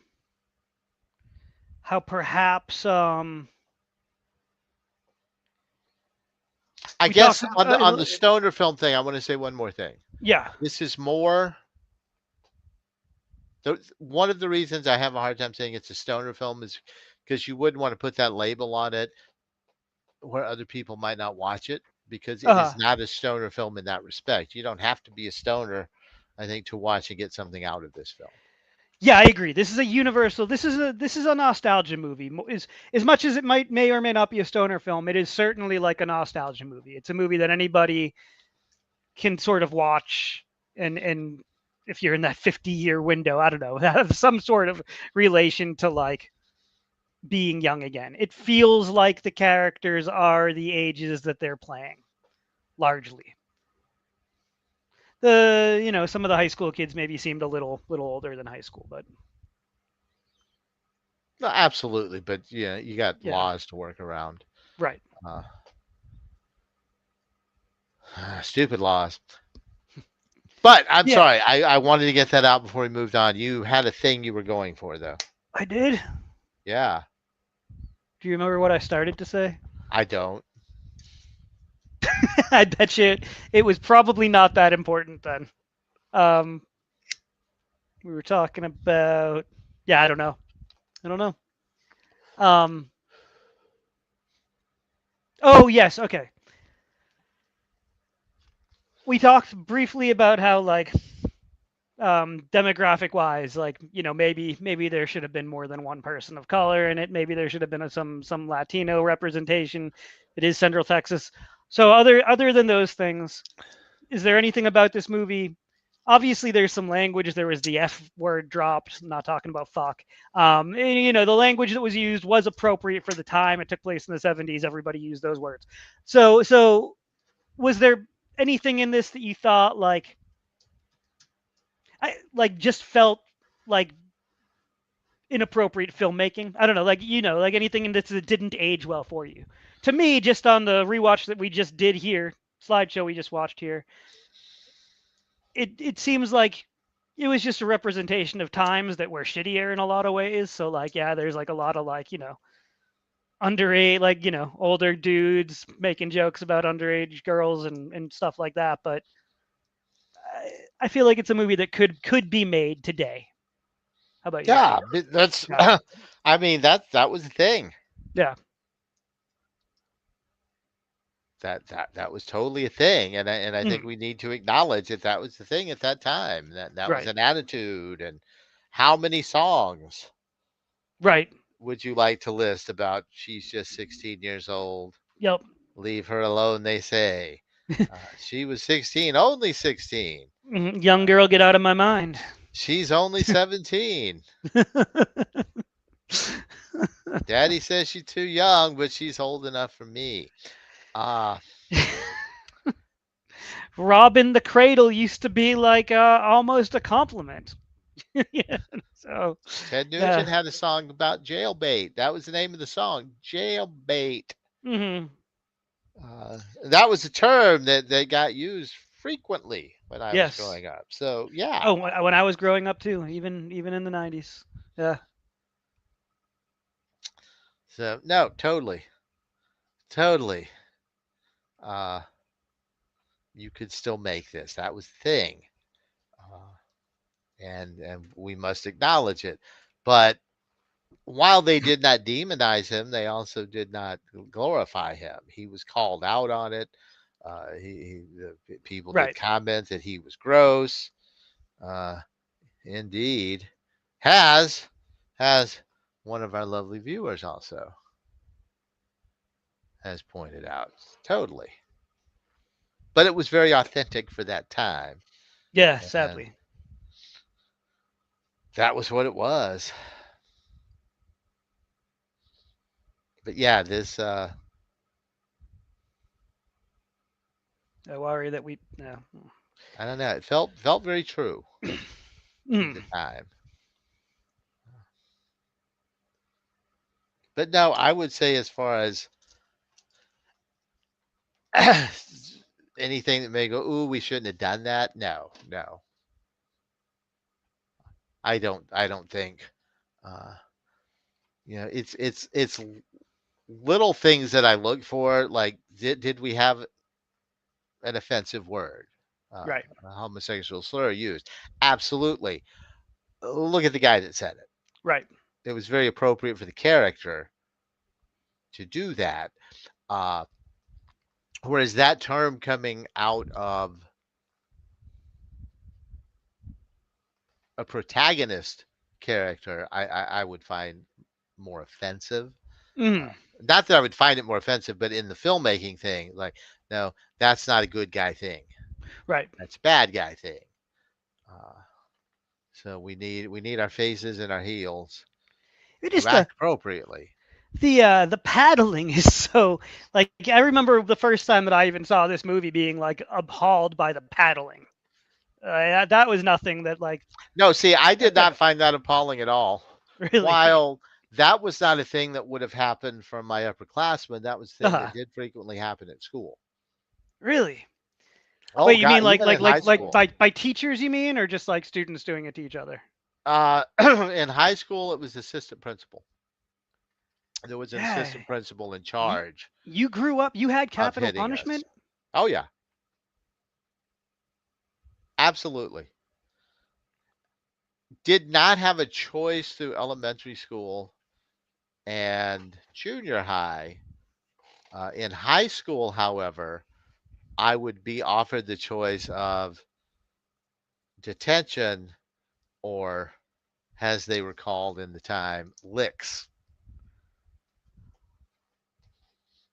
how perhaps I we talked guess on the stoner film thing, I want to say one more thing. yeah. This is more. One of the reasons I have a hard time saying it's a stoner film is because you wouldn't want to put that label on it where other people might not watch it because it is Uh not a stoner film in that respect. You don't have to be a stoner, I think, to watch and get something out of this film. yeah, I agree. This is a universal. This is a nostalgia movie. Is as much as it may or may not be a stoner film, it is certainly like a nostalgia movie. It's a movie that anybody can sort of watch and if you're in that 50-year window, I don't know, have some sort of relation to like being young again. It feels like the characters are the ages that they're playing largely. Some of the high school kids maybe seemed a little older than high school, but No, absolutely, but yeah, you got yeah, laws to work around. right. Uh, stupid laws. But I'm Yeah, sorry, I wanted to get that out before we moved on. You had a thing you were going for, though. I did. Yeah, Do you remember what I started to say? I don't. I bet you it was probably not that important then. Um, we were talking about, yeah, I don't know. I don't know. Um, oh, yes, okay. We talked briefly about how, like, demographic wise, like, maybe there should have been more than one person of color in it. Maybe there should have been some Latino representation. It is Central Texas. So other than those things, is there anything about this movie? Obviously, there's some language. There was the F word dropped. I'm not talking about fuck. And, the language that was used was appropriate for the time. It took place in the 70s. Everybody used those words. So was there anything in this that you thought like I like just felt like inappropriate filmmaking? I don't know, like anything in this that didn't age well for you. To me, just on the rewatch that we just did here, slideshow we just watched here, it seems like it was just a representation of times that were shittier in a lot of ways. So like, yeah, there's like a lot of like, underage, like, older dudes making jokes about underage girls and stuff like that. But I feel like it's a movie that could be made today. How about you? Yeah, that's. Yeah. I mean, that was the thing. Yeah. That was totally a thing, and I think Mhm. we need to acknowledge that that was the thing at that time. That was Right. an attitude. And how many songs Right. would you like to list about she's just 16 years old? Yep. Leave her alone, they say. She was 16, only 16. Young girl, get out of my mind. She's only 17. Daddy says she's too young, but she's old enough for me. Uh, Robin the Cradle used to be like almost a compliment. Yeah. So, Ted yeah. Nugent had a song about jailbait. That was the name of the song, jailbait. Hmm. That was a term that got used frequently when I was Yes. growing up. So yeah. Oh, when I was growing up too, even in the 90s. Yeah. So no, totally, totally. Uh, you could still make this. That was the thing, uh, and we must acknowledge it. But while they did not demonize him, they also did not glorify him. He was called out on it. People did Right. comment that he was gross. Uh, Indeed, has has one of our lovely viewers also has pointed out. Totally, but it was very authentic for that time, Yeah, and sadly. that was what it was. But yeah, this I worry that we. No. I don't know. It felt very true to the Mm. time. But no, I would say as far as anything that may go, ooh, we shouldn't have done that. No, no, I don't. I don't think. Uh, it's little things that I look for. Like, did we have an offensive word, Right. a homosexual slur used? Absolutely. Look at the guy that said it. Right. It was very appropriate for the character to do that. Uh, Whereas that term coming out of a protagonist character, I would find more offensive. Mm. Not that I would find it more offensive, but in the filmmaking thing, like, no, that's not a good guy thing. Right. That's a bad guy thing. Uh, so we need our faces and our heels It to just act appropriately. the paddling is so like I remember the first time that I even saw this movie being like appalled by the paddling. That was nothing that like No, see, I did that not find that appalling at all. really. While that was not a thing that would have happened from my upperclassmen, that was a thing Uh, that did frequently happen at school. really. Oh Wait, you God, mean even in high like school. by teachers you mean or just like students doing it to each other? In high school, it was assistant principal. There was an Yeah. assistant principal in You charge you grew up you had of capital hitting us. punishment? Oh yeah, absolutely. Did not have a choice through elementary school and junior high. In high school, however, I would be offered the choice of detention or, as they were called in the time, licks.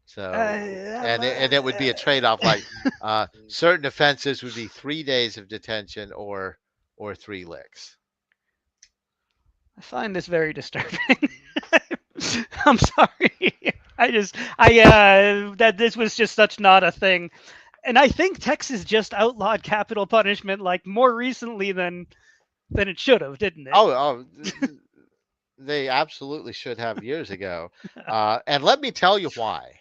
So, and it would be a trade off. Like, certain offenses would be 3 days of detention or 3 licks. I find this very disturbing. I'm sorry. I that this was just such not a thing. And I think Texas just outlawed capital punishment like more recently than it should have, didn't it? Oh, they absolutely should have years ago. And let me tell you why.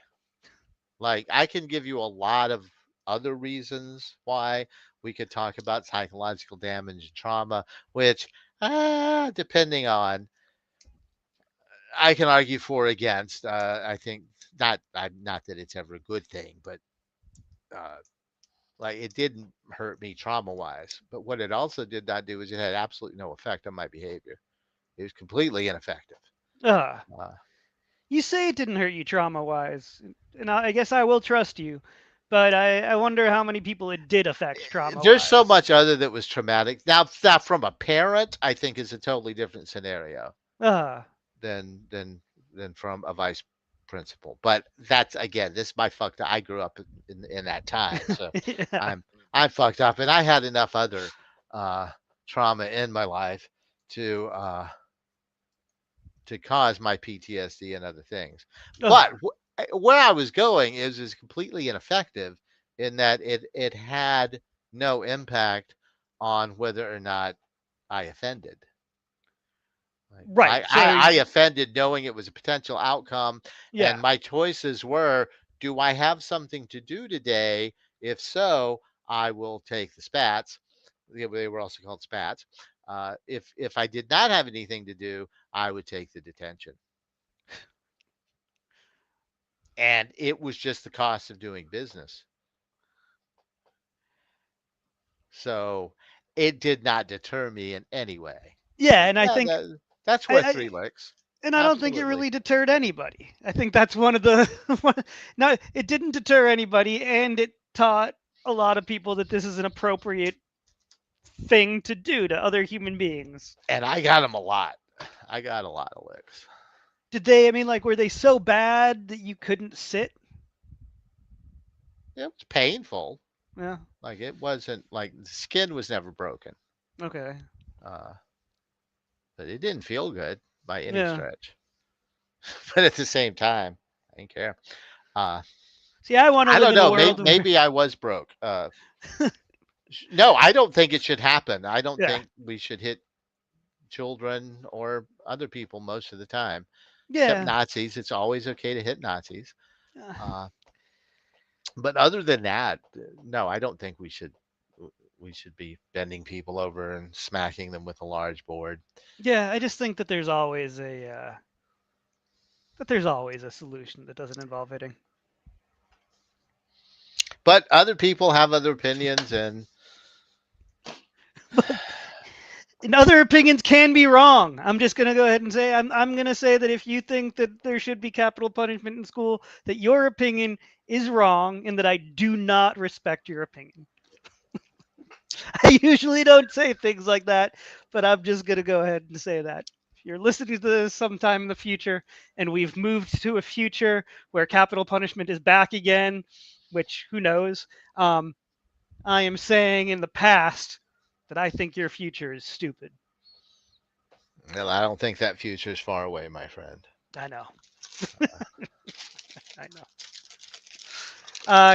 Like, I can give you a lot of other reasons why. We could talk about psychological damage and trauma, which, depending on, I can argue for or against. I think not that it's ever a good thing, but uh, like, it didn't hurt me trauma wise. But what it also did not do is it had absolutely no effect on my behavior. It was completely ineffective. Uh, Uh, you say it didn't hurt you trauma wise, and I guess I will trust you, but I wonder how many people it did affect trauma there's so wise. much other that was traumatic. Now, that from a parent, I think is a totally different scenario Uh, than than than from a vice principal. But that's, again, this is my fucked up. I grew up in that time, so yeah. I'm I'm fucked up, and I had enough other uh, trauma in my life to cause my PTSD and other things. Uh, But where I was going is completely ineffective in that it had no impact on whether or not I offended. Like, Right. So I offended knowing it was a potential outcome, yeah. and my choices were: do I have something to do today? If so, I will take the spats. They were also called spats. If I did not have anything to do, I would take the detention. And it was just the cost of doing business. So it did not deter me in any way. Yeah, Like, and I yeah, think that's I, worth I 3 licks. and I don't think it Absolutely. really deterred anybody. I think that's one of the no, it didn't deter anybody, and it taught a lot of people that this is an appropriate thing to do to other human beings. And I got them a lot. I got a lot of licks. Did they? I mean, like, were they so bad that you couldn't sit? It was painful. Yeah. Like it wasn't like the skin was never broken, Okay. uh, but it didn't feel good by any Yeah. stretch. But at the same time, I didn't care. Uh, See, I want to I live don't in a know. world where Maybe I was broke. No, I don't think it should happen. I don't yeah. think we should hit children or other people most of the time, except Yeah. Nazis. It's always okay to hit Nazis. Uh, Uh, but other than that, no, I don't think we should be bending people over and smacking them with a large board. yeah, I just think that there's always a solution that doesn't involve hitting. But other people have other opinions, and But and other opinions can be wrong. I'm just going to go ahead and say I'm going to say that if you think that there should be capital punishment in school, that your opinion is wrong and that I do not respect your opinion. I usually don't say things like that, but I'm just going to go ahead and say that. If you're listening to this sometime in the future and we've moved to a future where capital punishment is back again, which who knows, I am saying in the past that I think your future is stupid. well, I don't think that future is far away, my friend. I know. I know.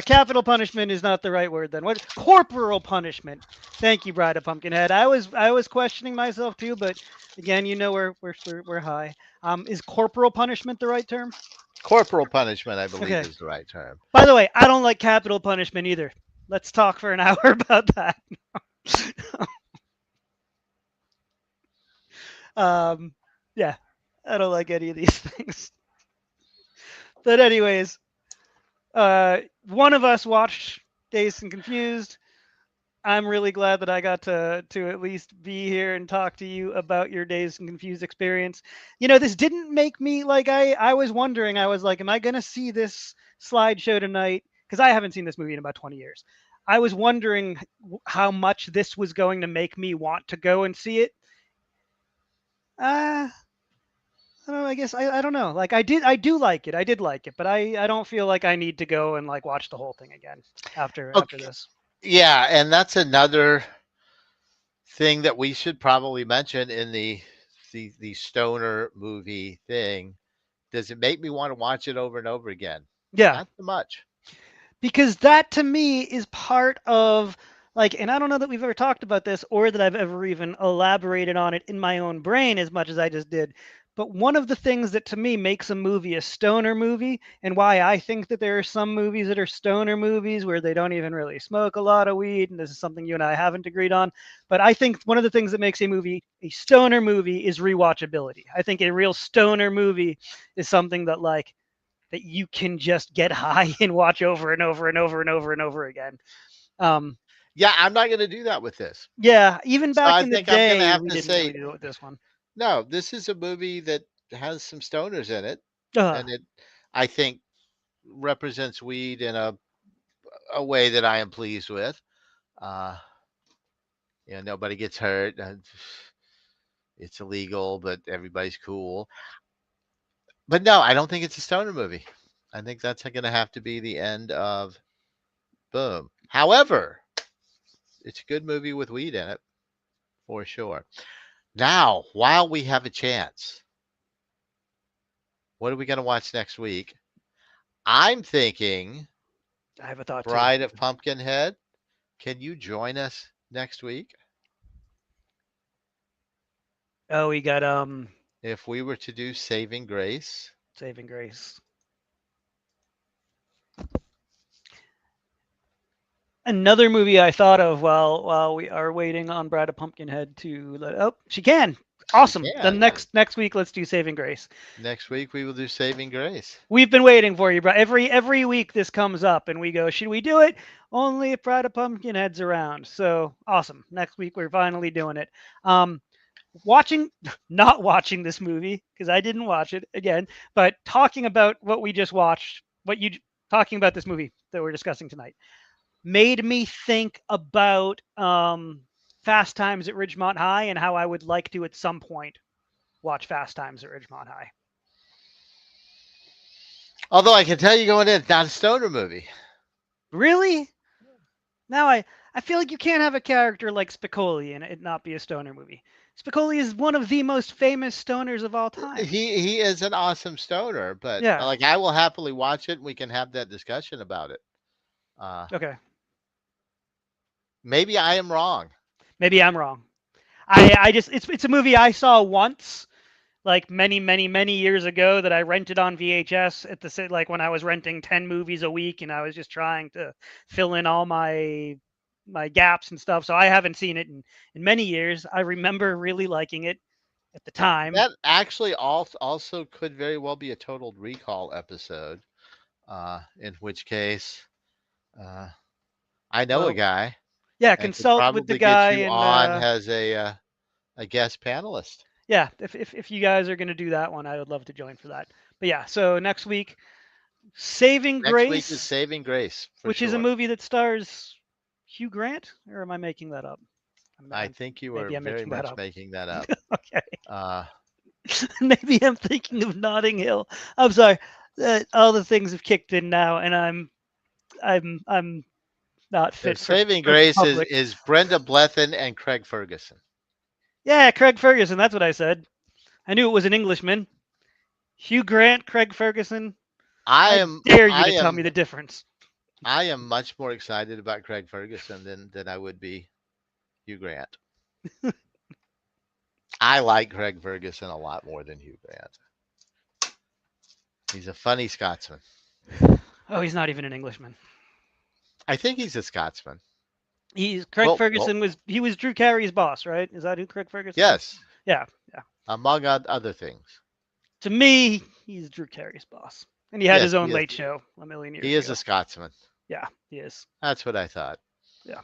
Capital punishment is not the right word then. What corporal punishment? Thank you, Bride of Pumpkinhead. I was questioning myself too, but again, we're high. Is corporal punishment the right term? Corporal punishment, I believe, Okay. is the right term. By the way, I don't like capital punishment either. Let's talk for an hour about that. um, yeah, I don't like any of these things. But anyways, one of us watched Dazed and Confused. I'm really glad that I got to at least be here and talk to you about your Dazed and Confused experience. This didn't make me like I was wondering. I was like, am I gonna see this slideshow tonight? Because I haven't seen this movie in about 20 years. I was wondering how much this was going to make me want to go and see it. I don't know. I guess I don't know. Like I do like it. I did like it, but I don't feel like I need to go and like watch the whole thing again after Okay. this. Yeah, and that's another thing that we should probably mention in the stoner movie thing. Does it make me want to watch it over and over again? Yeah, Not so much. because that to me is part of like, and I don't know that we've ever talked about this or that I've ever even elaborated on it in my own brain as much as I just did. But one of the things that to me makes a movie a stoner movie, and why I think that there are some movies that are stoner movies where they don't even really smoke a lot of weed, and this is something you and I haven't agreed on. But I think one of the things that makes a movie a stoner movie is rewatchability. I think a real stoner movie is something that you can just get high and watch over and over and over and over and over again. Um, Yeah, I'm not going to do that with this. yeah, even So back I in the think I'm going to day, have we to didn't really say do it with this one. no. This is a movie that has some stoners in it, Uh, and it, I think, represents weed in a way that I am pleased with. Uh, nobody gets hurt. It's illegal, but everybody's cool. But no, I don't think it's a stoner movie. I think that's going to have to be the end of Boom. However, it's a good movie with weed in it for sure. Now, while we have a chance, what are we going to watch next week? I'm thinking I have a thought too. Bride of Pumpkinhead. Can you join us next week? Oh, we got If we were to do Saving Grace, Saving Grace. Another movie I thought of while we are waiting on Bride of Pumpkinhead to let. Oh, she can. she Awesome. Then can. next week, let's do Saving Grace. Next week we will do Saving Grace. We've been waiting for you, bro. Every week this comes up, and we go, should we do it? Only if Bride of Pumpkinhead's around. So awesome. Next week we're finally doing it. Watching, not watching this movie because I didn't watch it again, but talking about what we just watched, talking about this movie that we're discussing tonight, made me think about Fast Times at Ridgemont High and how I would like to at some point watch Fast Times at Ridgemont High. Although I can tell you going in, it's not a stoner movie. Really? Now I feel like you can't have a character like Spicoli and it not be a stoner movie. Spicoli is one of the most famous stoners of all time. He is an awesome stoner, but Yeah. like I will happily watch it and we can have that discussion about it. Okay. Maybe I am wrong. Maybe I'm wrong. I just it's a movie I saw once, like many years ago, that I rented on VHS at the like when I was renting 10 movies a week and I was just trying to fill in all my gaps and stuff. So I haven't seen it in many years. I remember really liking it at the time. That actually also could very well be a Total Recall episode. In which case, I know a guy. Yeah, And could consult with the probably guy get you and on as a guest panelist. yeah, if you guys are going to do that one, I would love to join for that. But yeah, so next week, Saving Next week is Grace, Saving Grace, which is a movie that stars Hugh Grant, or am I making that up? I think you are maybe I'm very making that much up. making that up. Okay. Maybe I'm thinking of Notting Hill. I'm sorry. All the things have kicked in now, and I'm not fit for Saving for Grace public. is Brenda Blethyn and Craig Ferguson. Yeah, Craig Ferguson. That's what I said. I knew it was an Englishman. Hugh Grant, Craig Ferguson. I dare you to tell me the difference. I am much more excited about Craig Ferguson than I would be Hugh Grant. I like Craig Ferguson a lot more than Hugh Grant. He's a funny Scotsman. Oh, he's not even an Englishman. I think he's a Scotsman. Craig Ferguson was Drew Carey's boss, right? Is that who Craig Ferguson? Yes. Yeah. Among other things. To me, he's Drew Carey's boss, and he had his own late show a million years ago. He is a Scotsman. Yeah, he is. That's what I thought. Yeah.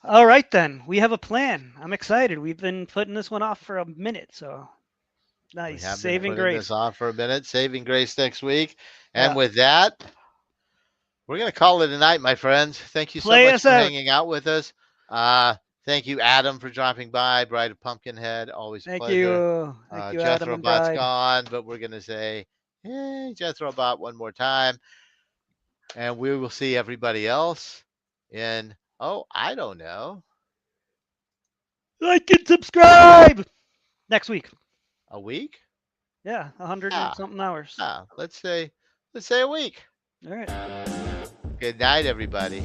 All right, then. We have a plan. I'm excited. We've been putting this one off for a minute, so nice. We have Saving been Grace. this off for a minute. Saving Grace next week. And with that, we're going to call it a night, my friends. Thank you so much for hanging out with us. Thank you, Adam, for dropping by. Bride of Pumpkinhead, always a pleasure. Thank you, Jethro Adam. Bot's gone, but we're going to say, hey, Jethro Bot one more time. And we will see everybody else in, I don't know. Like and subscribe next week. A week? Yeah, 100 and something hours. Let's say a week. All right. Good night, everybody.